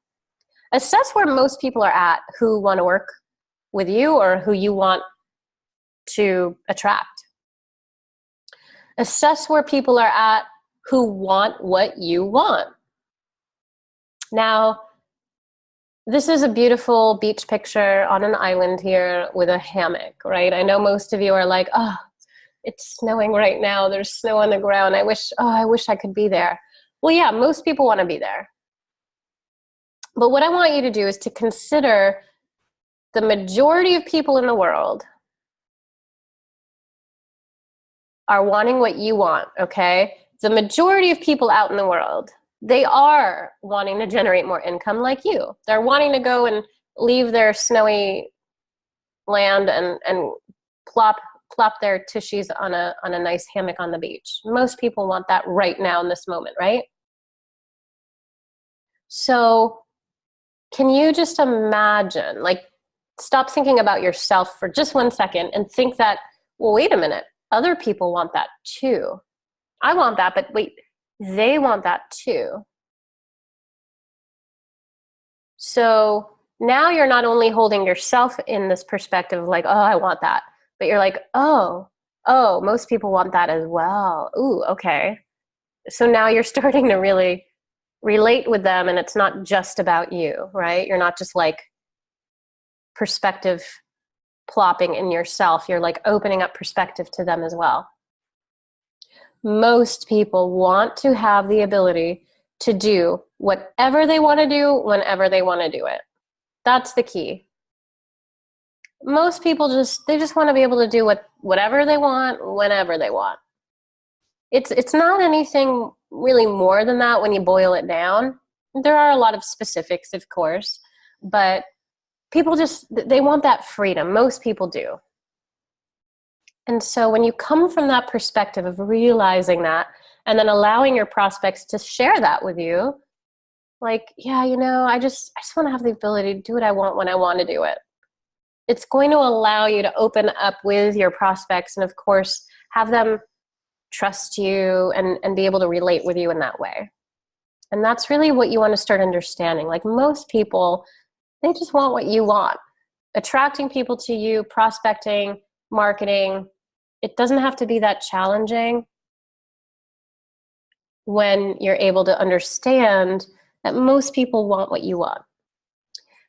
Assess where most people are at who want to work with you or who you want to attract. Assess where people are at who want what you want. Now, this is a beautiful beach picture on an island here with a hammock, right? I know most of you are like, oh, it's snowing right now. There's snow on the ground. I wish I could be there. Well, yeah, most people want to be there. But what I want you to do is to consider the majority of people in the world are wanting what you want, okay? The majority of people out in the world, they are wanting to generate more income like you. They're wanting to go and leave their snowy land and plop their tushies on a nice hammock on the beach. Most people want that right now in this moment, right? So can you just imagine, like, stop thinking about yourself for just 1 second and think that, well, wait a minute, other people want that too. I want that, but wait, they want that too. So now you're not only holding yourself in this perspective of like, oh, I want that, but you're like, oh, most people want that as well. Ooh, okay. So now you're starting to really relate with them, and it's not just about you, right? You're not just like perspective plopping in yourself. You're like opening up perspective to them as well. Most people want to have the ability to do whatever they want to do whenever they want to do it. That's the key. Most people just want to be able to do whatever they want whenever they want. It's not anything really more than that when you boil it down. There are a lot of specifics, of course, but people they want that freedom. Most people do. And so when you come from that perspective of realizing that and then allowing your prospects to share that with you, like, yeah, I just want to have the ability to do what I want when I want to do it. It's going to allow you to open up with your prospects and, of course, have them trust you and be able to relate with you in that way. And that's really what you want to start understanding. Like, most people, they just want what you want. Attracting people to you, prospecting, marketing, it doesn't have to be that challenging when you're able to understand that most people want what you want.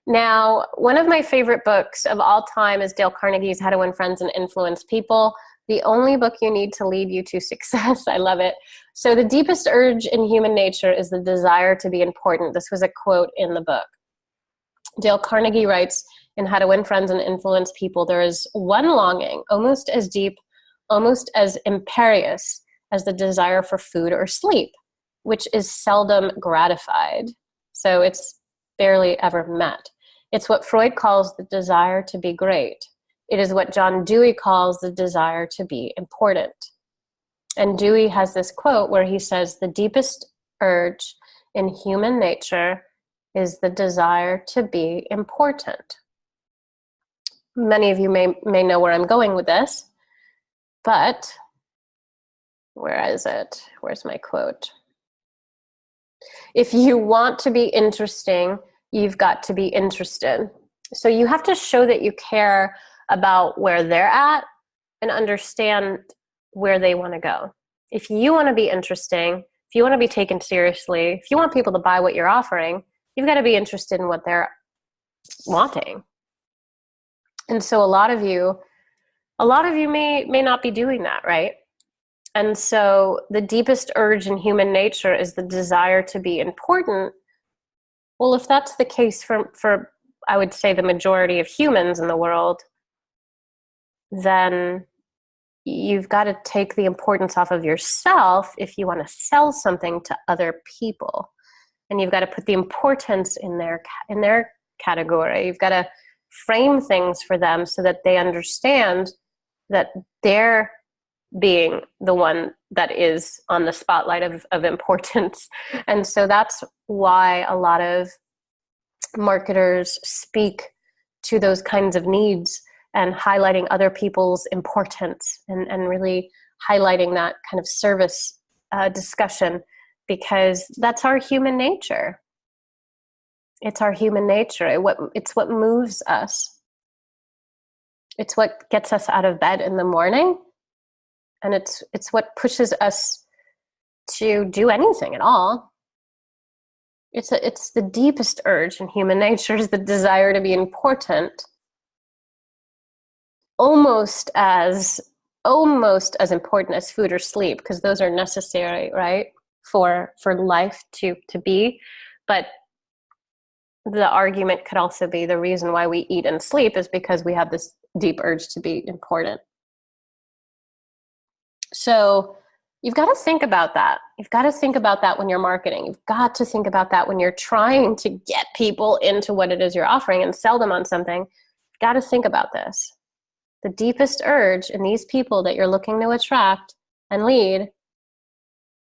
Now, one of my favorite books of all time is Dale Carnegie's How to Win Friends and Influence People. The only book you need to lead you to success. I love it. So the deepest urge in human nature is the desire to be important. This was a quote in the book. Dale Carnegie writes in How to Win Friends and Influence People, there is one longing, almost as deep, almost as imperious as the desire for food or sleep, which is seldom gratified. So it's barely ever met. It's what Freud calls the desire to be great. It is what John Dewey calls the desire to be important. And Dewey has this quote where he says, the deepest urge in human nature is the desire to be important. Many of you may know where I'm going with this, but where is it? Where's my quote? If you want to be interesting, you've got to be interested. So you have to show that you care about where they're at and understand where they want to go. If you want to be interesting, if you want to be taken seriously, if you want people to buy what you're offering, You've got to be interested in what they're wanting. And so a lot of you may not be doing that, right? And so the deepest urge in human nature is the desire to be important. Well, if that's the case for I would say the majority of humans in the world, then you've got to take the importance off of yourself if you want to sell something to other people. And you've got to put the importance in their category. You've got to frame things for them so that they understand that they're being the one that is on the spotlight of importance. And so that's why a lot of marketers speak to those kinds of needs and highlighting other people's importance and really highlighting that kind of service discussion, because that's our human nature. It's our human nature. It's what moves us. It's what gets us out of bed in the morning. And it's what pushes us to do anything at all. It's the deepest urge in human nature is the desire to be important, almost as important as food or sleep, because those are necessary, right, for life to be. But the argument could also be the reason why we eat and sleep is because we have this deep urge to be important. So you've got to think about that. You've got to think about that when you're marketing. You've got to think about that when you're trying to get people into what it is you're offering and sell them on something. You've got to think about this. The deepest urge in these people that you're looking to attract and lead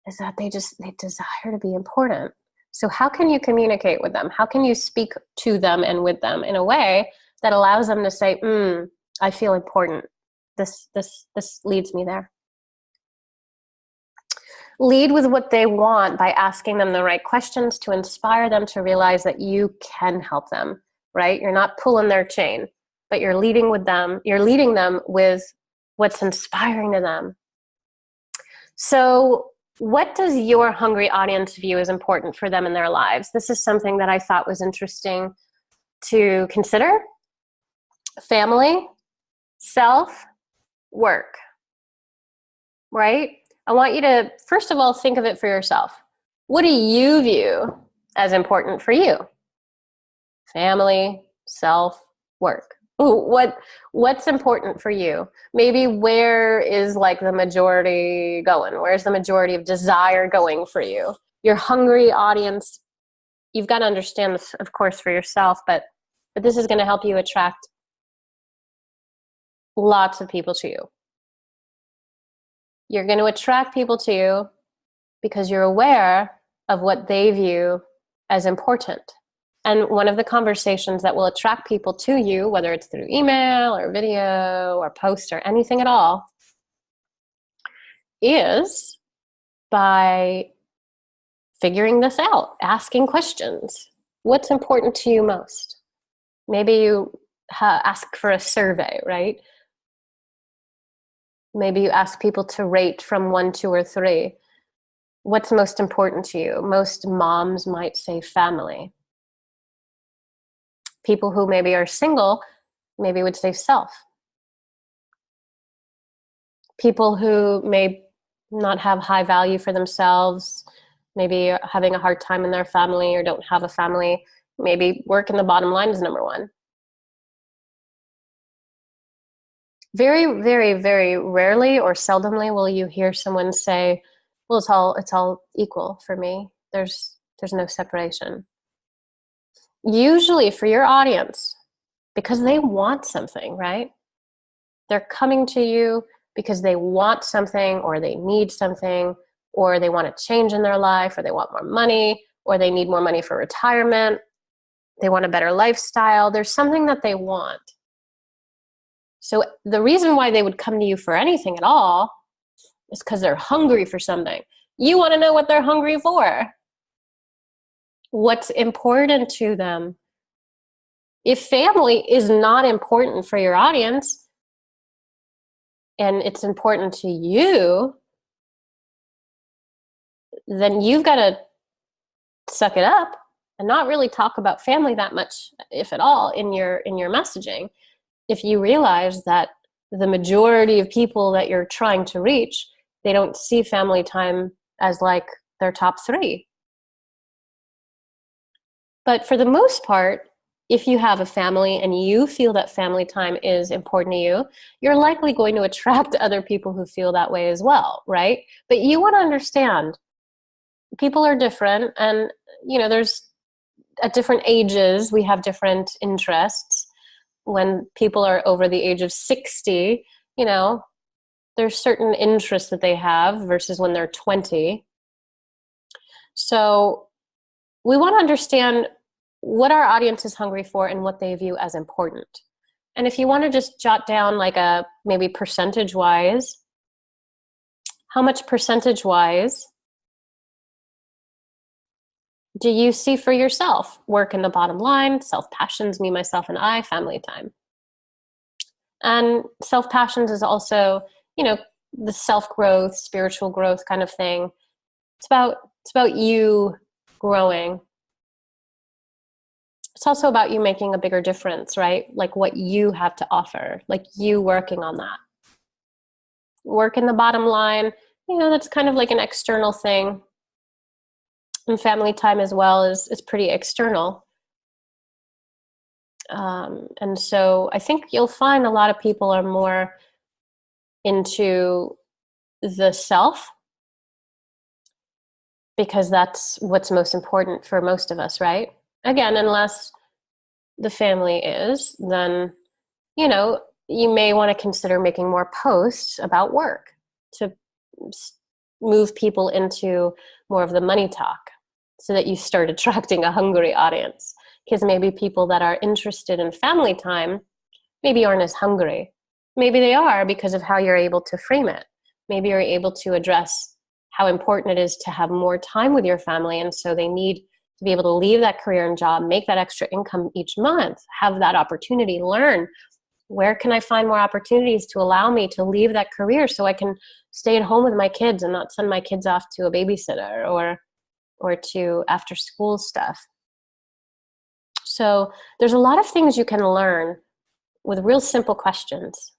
is that they desire to be important. So how can you communicate with them? How can you speak to them and with them in a way that allows them to say, I feel important. This leads me there. Lead with what they want by asking them the right questions to inspire them to realize that you can help them, right? You're not pulling their chain, but you're leading them with what's inspiring to them. So what does your hungry audience view as important for them in their lives? This is something that I thought was interesting to consider. Family, self, work, right? I want you to, first of all, think of it for yourself. What do you view as important for you? Family, self, work. Ooh, what's important for you? Maybe where is like the majority going? Where's the majority of desire going for you? Your hungry audience, you've got to understand this, of course, for yourself, but this is going to help you attract lots of people to you. You're going to attract people to you because you're aware of what they view as important. And one of the conversations that will attract people to you, whether it's through email or video or post or anything at all, is by figuring this out, asking questions. What's important to you most? Maybe you ask for a survey, right? Maybe you ask people to rate from 1, 2, or 3. What's most important to you? Most moms might say family. People who maybe are single maybe would say self. People who may not have high value for themselves, maybe are having a hard time in their family or don't have a family, maybe work in the bottom line is number 1. Very, very, very rarely or seldomly will you hear someone say, well, it's all equal for me. There's no separation. Usually for your audience, because they want something, right? They're coming to you because they want something, or they need something, or they want a change in their life, or they want more money, or they need more money for retirement. They want a better lifestyle. There's something that they want. So the reason why they would come to you for anything at all is because they're hungry for something. You want to know what they're hungry for. What's important to them. If family is not important for your audience, and it's important to you, then you've got to suck it up and not really talk about family that much, if at all, in your messaging, if you realize that the majority of people that you're trying to reach, they don't see family time as like their top 3. But for the most part, if you have a family and you feel that family time is important to you, you're likely going to attract other people who feel that way as well, right? But you want to understand, people are different, and there's, at different ages, we have different interests. When people are over the age of 60, there's certain interests that they have versus when they're 20. So we want to understand what our audience is hungry for and what they view as important. And if you want to just jot down like a maybe percentage-wise, how much percentage-wise do you see for yourself? Work in the bottom line, self-passions, me, myself, and I, family time. And self-passions is also, the self-growth, spiritual growth kind of thing. It's about you growing. It's also about you making a bigger difference, right? Like what you have to offer, like you working on that. Work in the bottom line, that's kind of like an external thing. And family time as well is pretty external. And so I think you'll find a lot of people are more into the self, because that's what's most important for most of us, right? Again, unless the family is, then, you may want to consider making more posts about work to move people into more of the money talk so that you start attracting a hungry audience. Because maybe people that are interested in family time maybe aren't as hungry. Maybe they are because of how you're able to frame it. Maybe you're able to address how important it is to have more time with your family, and so they need to be able to leave that career and job, make that extra income each month, have that opportunity, learn where can I find more opportunities to allow me to leave that career so I can stay at home with my kids and not send my kids off to a babysitter or to after school stuff. So there's a lot of things you can learn with real simple questions.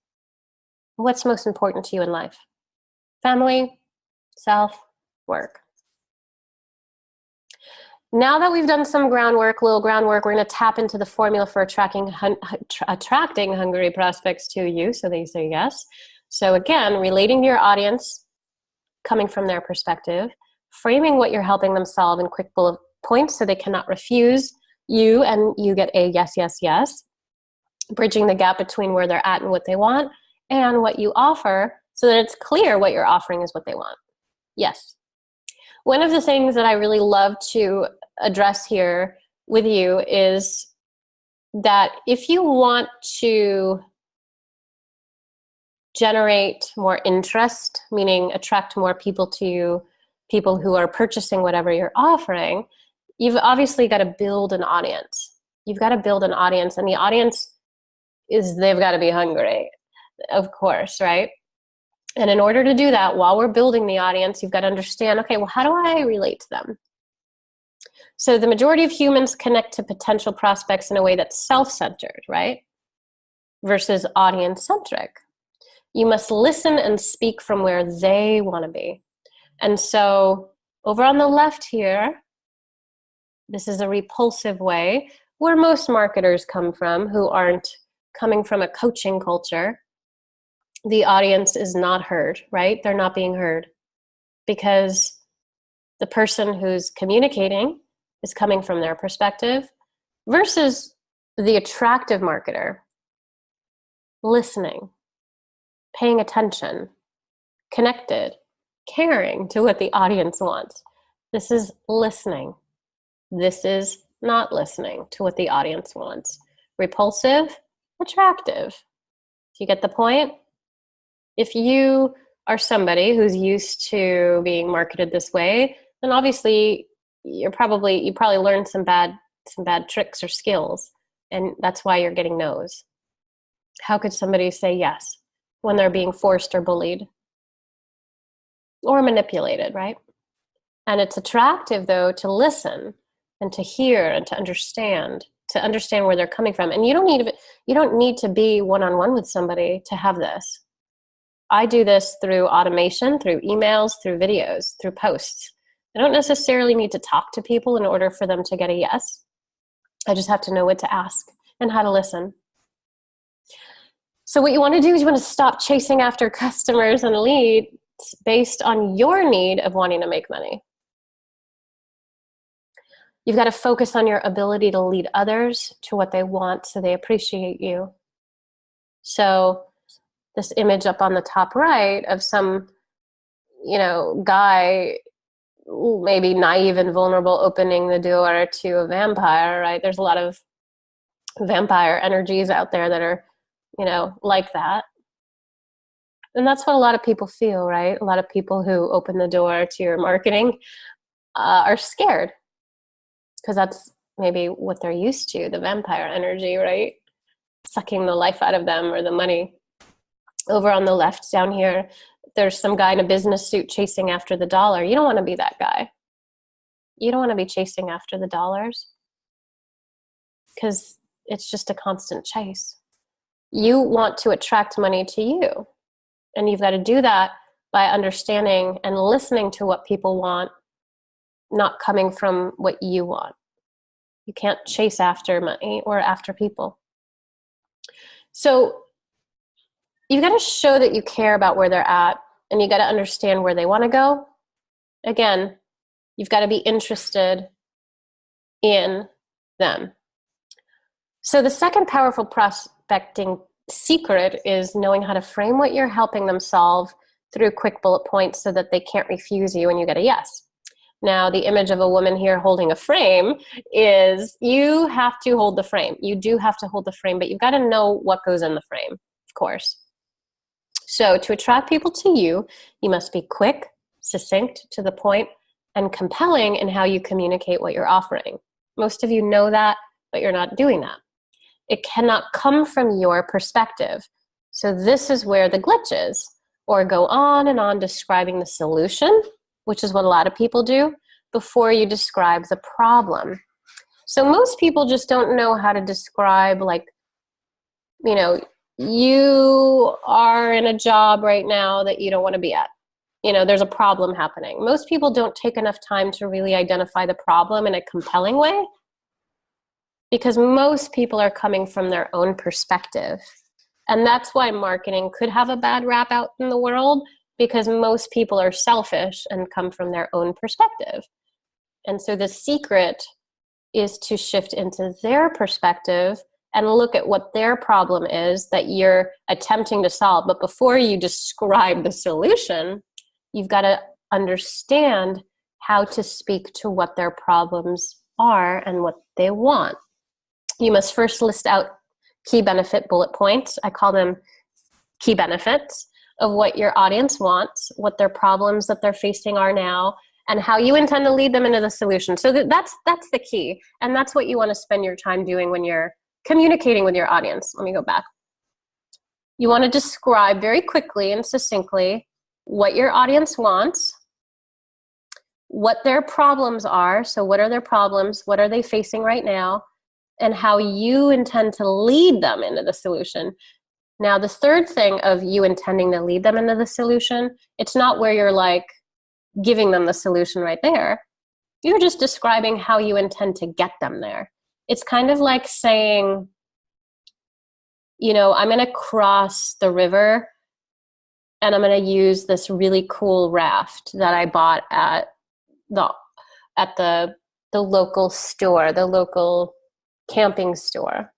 What's most important to you in life? Family, self, work. Now that we've done some little groundwork, we're going to tap into the formula for attracting hungry prospects to you so they say yes. So again, relating to your audience, coming from their perspective, framing what you're helping them solve in quick bullet points so they cannot refuse you and you get a yes, yes, yes. Bridging the gap between where they're at and what they want and what you offer so that it's clear what you're offering is what they want. Yes. One of the things that I really love to address here with you is that if you want to generate more interest, meaning attract more people to you, people who are purchasing whatever you're offering, you've obviously got to build an audience. You've got to build an audience, and the audience they've got to be hungry, of course, right? And in order to do that, while we're building the audience, you've got to understand, okay, well, how do I relate to them? So the majority of humans connect to potential prospects in a way that's self-centered, right? Versus audience-centric. You must listen and speak from where they want to be. And so over on the left here, this is a repulsive way where most marketers come from who aren't coming from a coaching culture. The audience is not heard, right? They're not being heard because the person who's communicating is coming from their perspective versus the attractive marketer listening, paying attention, connected, caring to what the audience wants. This is listening. This is not listening to what the audience wants. Repulsive, attractive. Do you get the point? If you are somebody who's used to being marketed this way, then obviously you probably learned some bad tricks or skills, and that's why you're getting no's. How could somebody say yes when they're being forced or bullied or manipulated, right? And it's attractive, though, to listen and to hear and to understand where they're coming from. And you don't need to be one-on-one with somebody to have this. I do this through automation, through emails, through videos, through posts. I don't necessarily need to talk to people in order for them to get a yes. I just have to know what to ask and how to listen. So what you want to do is you want to stop chasing after customers and leads based on your need of wanting to make money. You've got to focus on your ability to lead others to what they want so they appreciate you. So this image up on the top right of some, guy, maybe naive and vulnerable, opening the door to a vampire, right? There's a lot of vampire energies out there that are, like that. And that's what a lot of people feel, right? A lot of people who open the door to your marketing are scared because that's maybe what they're used to, the vampire energy, right? Sucking the life out of them or the money. Over on the left down here, there's some guy in a business suit chasing after the dollar. You don't want to be that guy. You don't want to be chasing after the dollars because it's just a constant chase. You want to attract money to you. And you've got to do that by understanding and listening to what people want, not coming from what you want. You can't chase after money or after people. So you've got to show that you care about where they're at, and you got to understand where they want to go. Again, you've got to be interested in them. So the second powerful prospecting secret is knowing how to frame what you're helping them solve through quick bullet points so that they can't refuse you when you get a yes. Now, the image of a woman here holding a frame is you have to hold the frame. You do have to hold the frame, but you've got to know what goes in the frame, of course. So to attract people to you, you must be quick, succinct, to the point, and compelling in how you communicate what you're offering. Most of you know that, but you're not doing that. It cannot come from your perspective. So this is where the glitch is, or go on and on describing the solution, which is what a lot of people do, before you describe the problem. So most people just don't know how to describe, like, you are in a job right now that you don't want to be at. There's a problem happening. Most people don't take enough time to really identify the problem in a compelling way because most people are coming from their own perspective. And that's why marketing could have a bad rap out in the world, because most people are selfish and come from their own perspective. And so the secret is to shift into their perspective and look at what their problem is that you're attempting to solve. But before you describe the solution, you've got to understand how to speak to what their problems are and what they want. You must first list out key benefit bullet points. I call them key benefits of what your audience wants, what their problems that they're facing are now, and how you intend to lead them into the solution. So that's the key. And that's what you want to spend your time doing when you're communicating with your audience. Let me go back. You want to describe very quickly and succinctly what your audience wants, what their problems are. So what are their problems? What are they facing right now? And how you intend to lead them into the solution. Now, the third thing of you intending to lead them into the solution, it's not where you're like giving them the solution right there. You're just describing how you intend to get them there. It's kind of like saying, I'm going to cross the river and I'm going to use this really cool raft that I bought at the local store, the local camping store.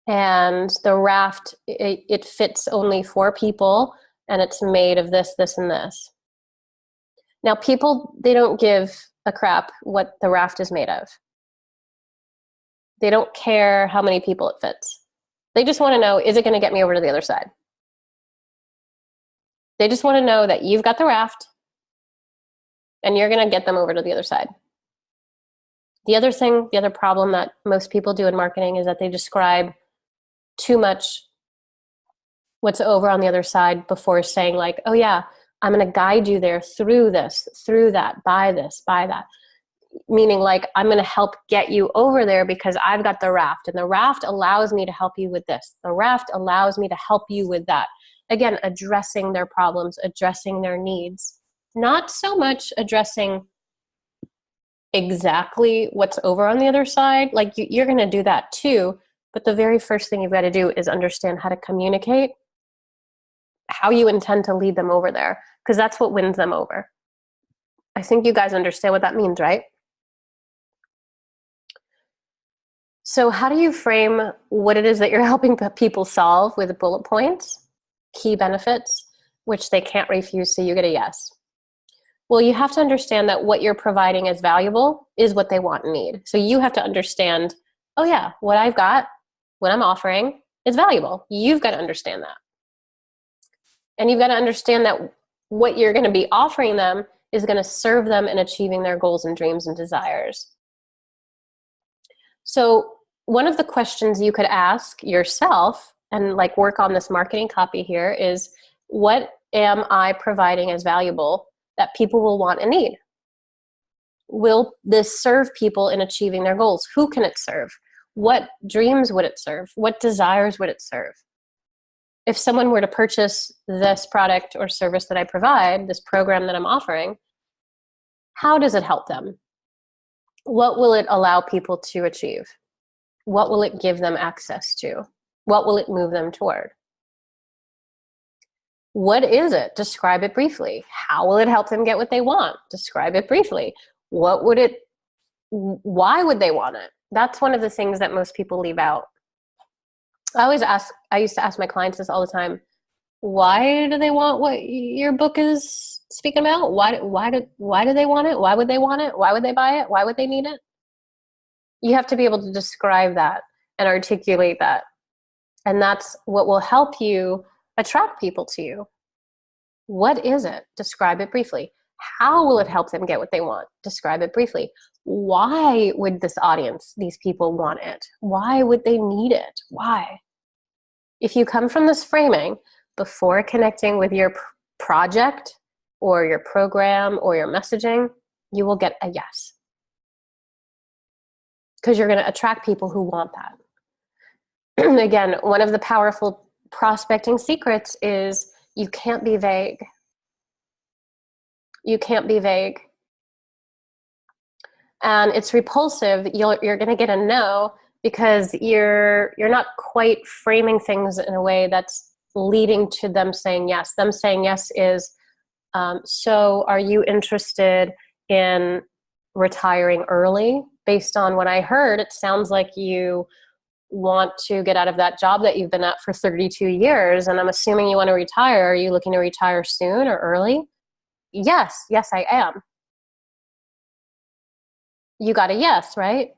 And the raft, it fits only 4 people, and it's made of this, this, and this. Now, people, they don't give a crap what the raft is made of. They don't care how many people it fits. They just want to know, is it going to get me over to the other side? They just want to know that you've got the raft and you're going to get them over to the other side. The other problem that most people do in marketing is that they describe too much what's over on the other side before saying, like, oh yeah, I'm going to guide you there through this, through that, by this, by that. meaning like, I'm going to help get you over there because I've got the raft, and the raft allows me to help you with this. The raft allows me to help you with that. Again, addressing their problems, addressing their needs, not so much addressing exactly what's over on the other side. Like you're going to do that too. But the very first thing you've got to do is understand how to communicate how you intend to lead them over there, because that's what wins them over. I think you guys understand what that means, right? So how do you frame what it is that you're helping people solve with bullet points, key benefits, which they can't refuse, so you get a yes? Well, you have to understand that what you're providing is valuable is what they want and need. So you have to understand, oh yeah, what I've got, what I'm offering is valuable. You've got to understand that. And you've got to understand that what you're going to be offering them is going to serve them in achieving their goals and dreams and desires. So one of the questions you could ask yourself and like work on this marketing copy here is, what am I providing as valuable that people will want and need? Will this serve people in achieving their goals? Who can it serve? What dreams would it serve? What desires would it serve? If someone were to purchase this product or service that I provide, this program that I'm offering, how does it help them? What will it allow people to achieve? What will it give them access to? What will it move them toward? What is it? Describe it briefly. How will it help them get what they want? Describe it briefly. Why would they want it? That's one of the things that most people leave out. I used to ask my clients this all the time. Why do they want what your book is speaking about? Why do they want it? Why would they want it? Why would they buy it? Why would they need it? You have to be able to describe that and articulate that. And that's what will help you attract people to you. What is it? Describe it briefly. How will it help them get what they want? Describe it briefly. Why would this audience, these people, want it? Why would they need it? Why? If you come from this framing before connecting with your project or your program or your messaging, you will get a yes. Because you're going to attract people who want that. Again, one of the powerful prospecting secrets is you can't be vague. You can't be vague. And it's repulsive. You're going to get a no because you're not quite framing things in a way that's leading to them saying yes. Them saying yes is, so are you interested in retiring early? Based on what I heard, it sounds like you want to get out of that job that you've been at for 32 years, and I'm assuming you want to retire. Are you looking to retire soon or early? Yes, I am. You got a yes, right?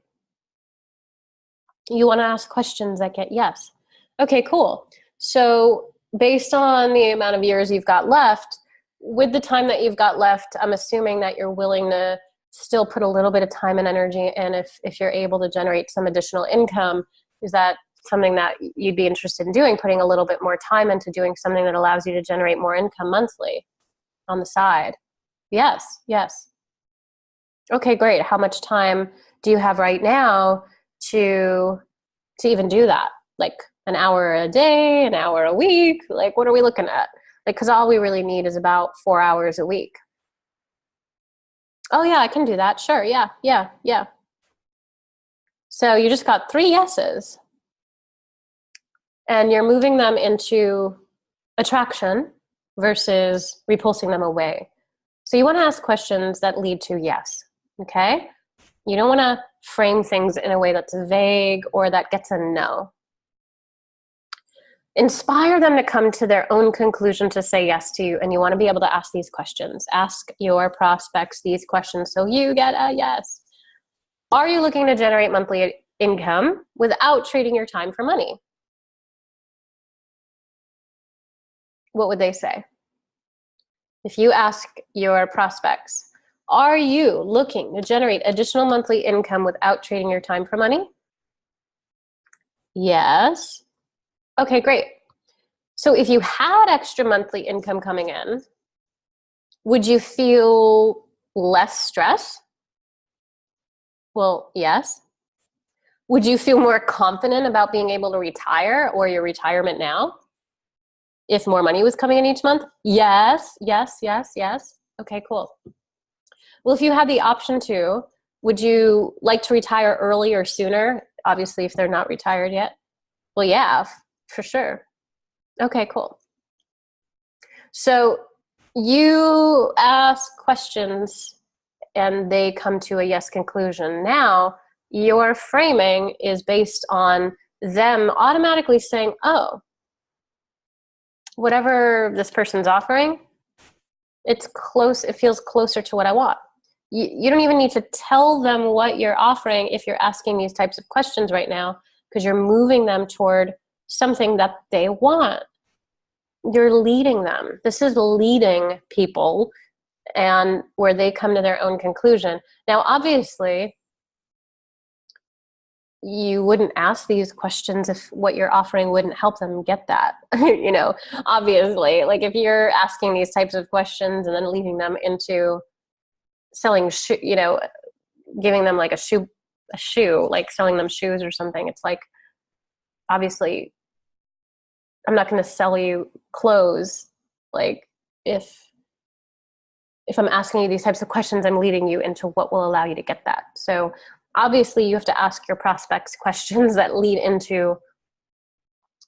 You want to ask questions that get yes. Okay, cool. So based on the amount of years you've got left, with the time that you've got left, I'm assuming that you're willing to still put a little bit of time and energy in if you're able to generate some additional income. Is that something that you'd be interested in doing, putting a little bit more time into doing something that allows you to generate more income monthly on the side? Yes. Okay, great. How much time do you have right now to even do that? Like an hour a day, an hour a week? Like, what are we looking at? Like, because all we really need is about 4 hours a week. Oh yeah, I can do that. Sure. Yeah. So you just got 3 yeses. And you're moving them into attraction versus repulsing them away. So you want to ask questions that lead to yes. Okay? You don't want to frame things in a way that's vague or that gets a no. Inspire them to come to their own conclusion to say yes to you, and you want to be able to ask these questions. Ask your prospects these questions so you get a yes. Are you looking to generate monthly income without trading your time for money? What would they say? If you ask your prospects, are you looking to generate additional monthly income without trading your time for money? Yes. Okay, great. So if you had extra monthly income coming in, would you feel less stress? Well, yes. Would you feel more confident about being able to retire or your retirement now if more money was coming in each month? Yes, yes, yes, yes. Okay, cool. Well, if you had the option to, would you like to retire early or sooner? Obviously, if they're not retired yet. Well, yeah, for sure. Okay, cool. So you ask questions and they come to a yes conclusion. Now, your framing is based on them automatically saying, oh, whatever this person's offering, it's close, it feels closer to what I want. You don't even need to tell them what you're offering if you're asking these types of questions right now, because you're moving them toward something that they want. You're leading them. This is leading people and where they come to their own conclusion. Now, obviously, you wouldn't ask these questions if what you're offering wouldn't help them get that. You know, obviously, like if you're asking these types of questions and then leading them into selling, you know, giving them like a shoe, like selling them shoes or something, it's like, obviously, I'm not going to sell you clothes. Like if I'm asking you these types of questions, I'm leading you into what will allow you to get that. So obviously you have to ask your prospects questions that lead into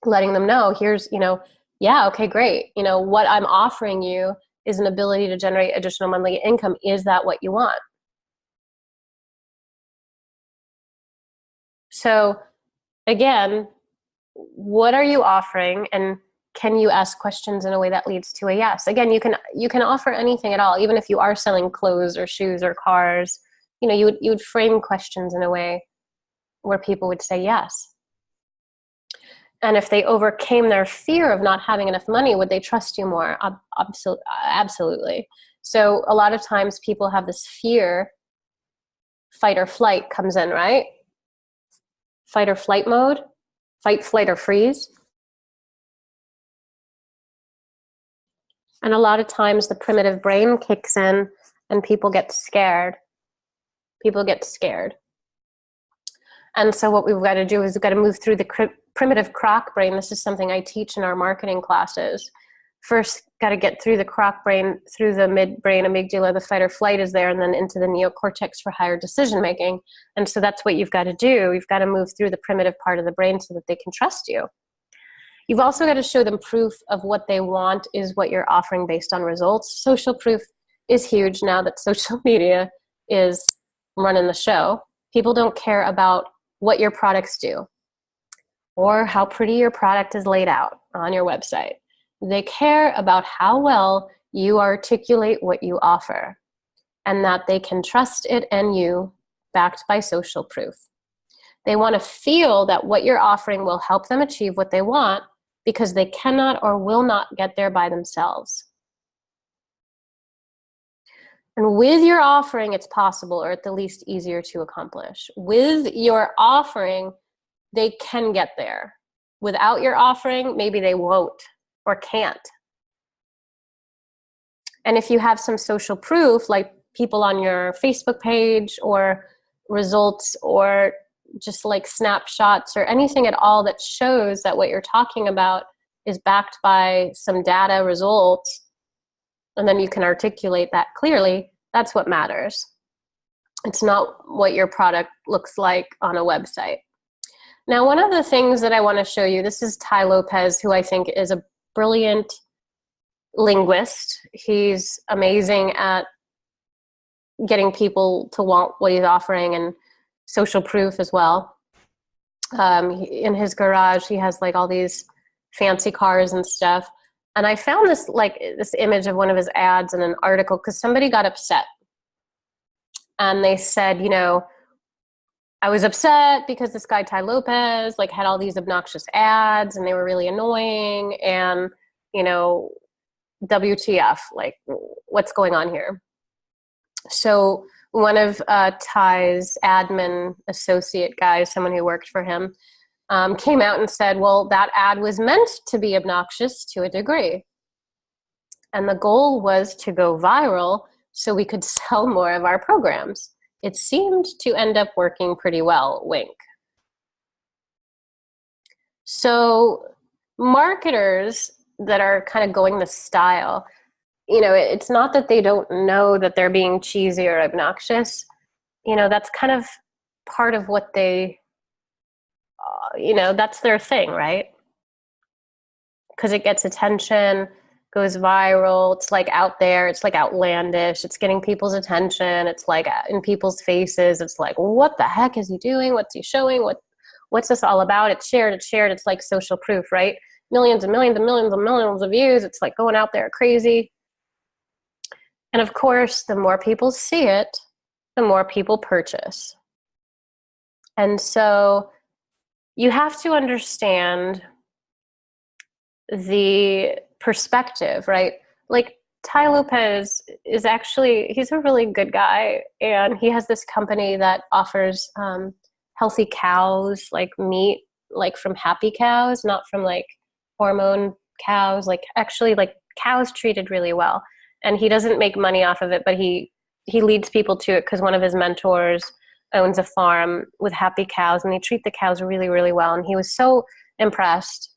letting them know, here's, you know, yeah, okay, great. You know, what I'm offering you is an ability to generate additional monthly income. Is that what you want? So again, what are you offering, and can you ask questions in a way that leads to a yes? Again, you can offer anything at all, even if you are selling clothes or shoes or cars. You know, you would frame questions in a way where people would say yes. And if they overcame their fear of not having enough money, would they trust you more? Absolutely. So a lot of times people have this fear, fight or flight comes in, right? Fight or flight mode, fight, flight, or freeze. And a lot of times the primitive brain kicks in and people get scared. People get scared. And so what we've got to do is we've got to move through the primitive croc brain. This is something I teach in our marketing classes. First, got to get through the croc brain, through the midbrain, amygdala, the fight or flight is there, and then into the neocortex for higher decision making. And so that's what you've got to do. You've got to move through the primitive part of the brain so that they can trust you. You've also got to show them proof of what they want is what you're offering based on results. Social proof is huge now that social media is running the show. People don't care about what your products do or how pretty your product is laid out on your website. They care about how well you articulate what you offer and that they can trust it and you, backed by social proof. They want to feel that what you're offering will help them achieve what they want because they cannot or will not get there by themselves. And with your offering, it's possible, or at the least easier to accomplish. With your offering, they can get there. Without your offering, maybe they won't or can't. And if you have some social proof, like people on your Facebook page or results or just like snapshots or anything at all that shows that what you're talking about is backed by some data results, and then you can articulate that clearly, that's what matters. It's not what your product looks like on a website. Now, one of the things that I want to show you, this is Tai Lopez, who I think is a brilliant linguist. He's amazing at getting people to want what he's offering and social proof as well. In his garage, he has like all these fancy cars and stuff. And I found this image of one of his ads in an article because somebody got upset. And they said, you know, I was upset because this guy Tai Lopez like had all these obnoxious ads and they were really annoying, and you know, WTF, like what's going on here? So one of Tai's admin associate guys, someone who worked for him, came out and said, well, that ad was meant to be obnoxious to a degree. And the goal was to go viral so we could sell more of our programs. it seemed to end up working pretty well, wink. So marketers that are kind of going this style, it's not that they don't know that they're being cheesy or obnoxious. That's kind of part of what they, that's their thing, right? Because it gets attention, goes viral. It's like out there. It's like outlandish. It's getting people's attention. It's like in people's faces. It's like, what the heck is he doing? What's he showing? What's this all about? It's shared. It's shared. It's like social proof, right? Millions and millions and millions and millions of views. It's like going out there crazy. And of course, the more people see it, the more people purchase. And so you have to understand the perspective, right? Like Tai Lopez is actually, he's a really good guy, and he has this company that offers healthy cows, like meat, like from happy cows, not from like hormone cows, like actually like cows treated really well. And he doesn't make money off of it, but he leads people to it because one of his mentors owns a farm with happy cows, and they treat the cows really, really well. And he was so impressed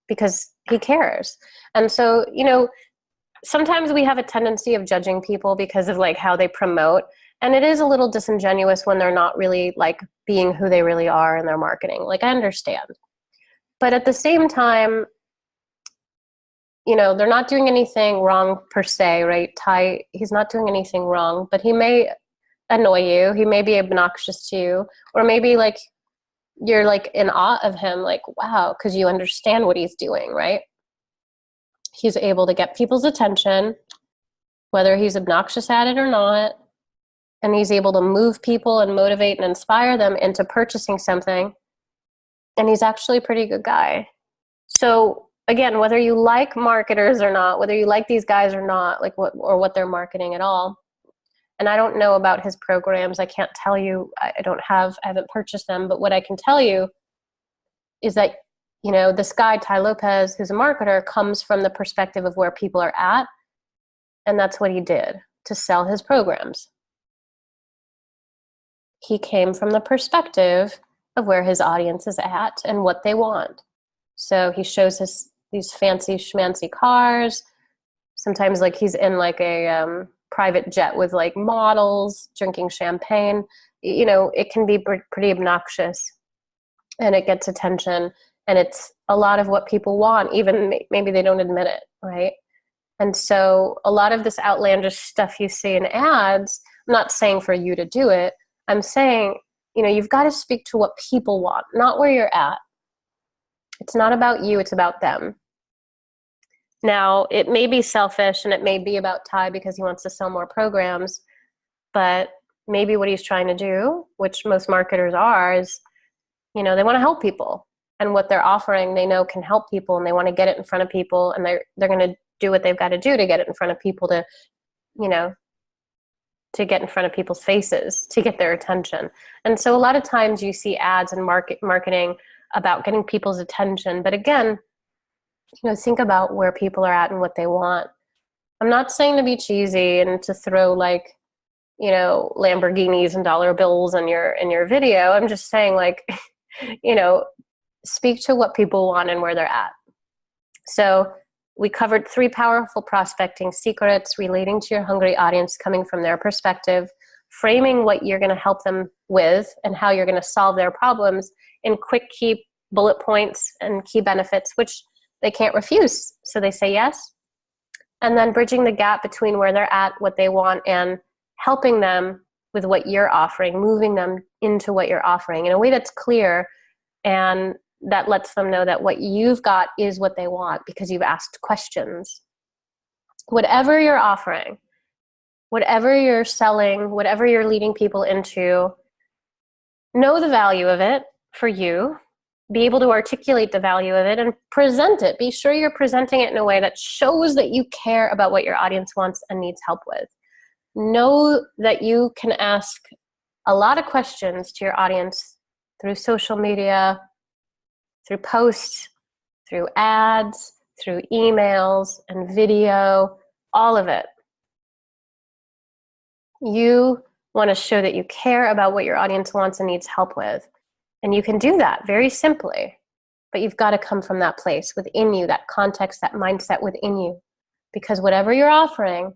because he cares. And so, sometimes we have a tendency of judging people because of like how they promote. And it is a little disingenuous when they're not really like being who they really are in their marketing. Like, I understand. But at the same time, they're not doing anything wrong per se, right? Tai, he's not doing anything wrong, but he may annoy you. He may be obnoxious to you, or maybe like you're like in awe of him, like, wow, because you understand what he's doing, right? He's able to get people's attention, whether he's obnoxious at it or not, and he's able to move people and motivate and inspire them into purchasing something. And he's actually a pretty good guy. So again, whether you like marketers or not, whether you like these guys or not, like what they're marketing at all, and I don't know about his programs. I can't tell you. I haven't purchased them. But what I can tell you is that, this guy, Tai Lopez, who's a marketer, comes from the perspective of where people are at. And that's what he did to sell his programs. He came from the perspective of where his audience is at and what they want. So he shows these fancy schmancy cars. Sometimes like he's in like a private jet with like models drinking champagne. It can be pretty obnoxious, and it gets attention, and it's a lot of what people want, even maybe they don't admit it, right? And so a lot of this outlandish stuff you see in ads, I'm not saying for you to do it. I'm saying, you've got to speak to what people want, not where you're at. It's not about you, it's about them. Now, it may be selfish and it may be about Tai because he wants to sell more programs, but maybe what he's trying to do, which most marketers are, is, they want to help people. And what they're offering, they know can help people, and they want to get it in front of people, and they're going to do what they've got to do to get it in front of people to get in front of people's faces, to get their attention. And so a lot of times you see ads and marketing about getting people's attention. But again, think about where people are at and what they want. I'm not saying to be cheesy and to throw like, Lamborghinis and dollar bills in your video. I'm just saying like, speak to what people want and where they're at. So we covered 3 powerful prospecting secrets relating to your hungry audience, coming from their perspective, framing what you're going to help them with and how you're going to solve their problems in quick key bullet points and key benefits, which they can't refuse. So they say yes. And then bridging the gap between where they're at, what they want, and helping them with what you're offering, moving them into what you're offering in a way that's clear and that lets them know that what you've got is what they want because you've asked questions. Whatever you're offering, whatever you're selling, whatever you're leading people into, know the value of it for you, be able to articulate the value of it and present it. Be sure you're presenting it in a way that shows that you care about what your audience wants and needs help with. Know that you can ask a lot of questions to your audience through social media, through posts, through ads, through emails and video, all of it. You want to show that you care about what your audience wants and needs help with. And you can do that very simply, but you've got to come from that place within you, that context, that mindset within you. Because whatever you're offering,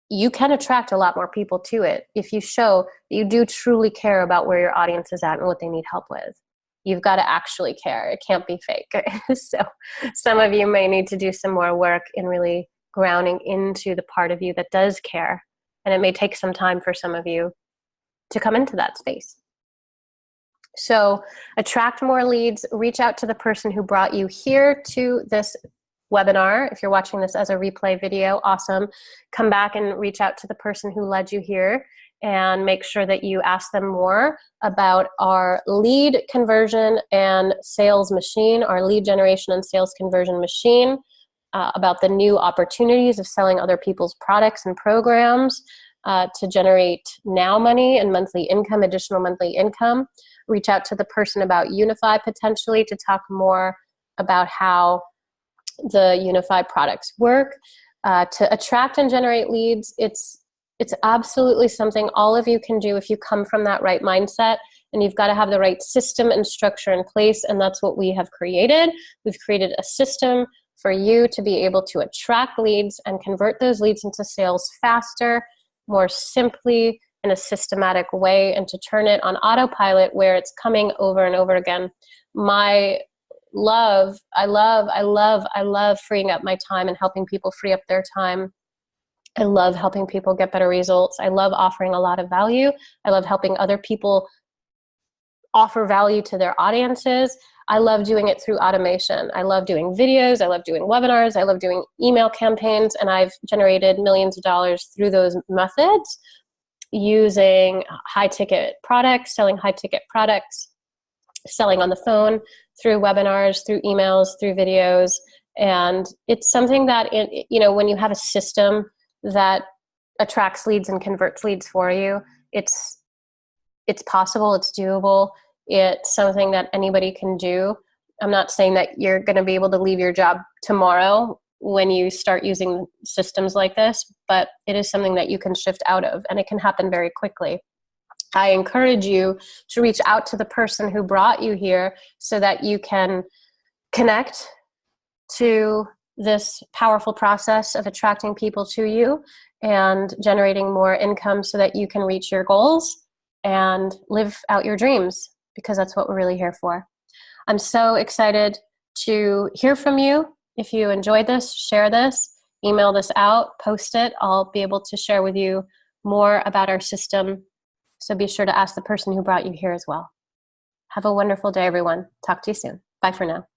you can attract a lot more people to it if you show that you do truly care about where your audience is at and what they need help with. You've got to actually care. It can't be fake. So some of you may need to do some more work in really grounding into the part of you that does care. And it may take some time for some of you to come into that space. So attract more leads, reach out to the person who brought you here to this webinar. If you're watching this as a replay video, awesome. Come back and reach out to the person who led you here and make sure that you ask them more about our lead conversion and sales machine, our lead generation and sales conversion machine, about the new opportunities of selling other people's products and programs to generate now money and monthly income, additional monthly income. Reach out to the person about Unify potentially to talk more about how the Unify products work. To attract and generate leads, it's absolutely something all of you can do if you come from that right mindset, and you've got to have the right system and structure in place, and that's what we have created. We've created a system for you to be able to attract leads and convert those leads into sales faster, more simply, in a systematic way, and to turn it on autopilot where it's coming over and over again. I love freeing up my time and helping people free up their time. I love helping people get better results. I love offering a lot of value. I love helping other people offer value to their audiences. I love doing it through automation. I love doing videos. I love doing webinars. I love doing email campaigns, and I've generated millions of dollars through those methods using high-ticket products, selling high-ticket products, selling on the phone, through webinars, through emails, through videos. And it's something that, when you have a system that attracts leads and converts leads for you, it's possible, it's doable, it's something that anybody can do. I'm not saying that you're going to be able to leave your job tomorrow when you start using systems like this, but it is something that you can shift out of, and it can happen very quickly. I encourage you to reach out to the person who brought you here so that you can connect to this powerful process of attracting people to you and generating more income so that you can reach your goals and live out your dreams, because that's what we're really here for. I'm so excited to hear from you. If you enjoyed this, share this, email this out, post it. I'll be able to share with you more about our system. So be sure to ask the person who brought you here as well. Have a wonderful day, everyone. Talk to you soon. Bye for now.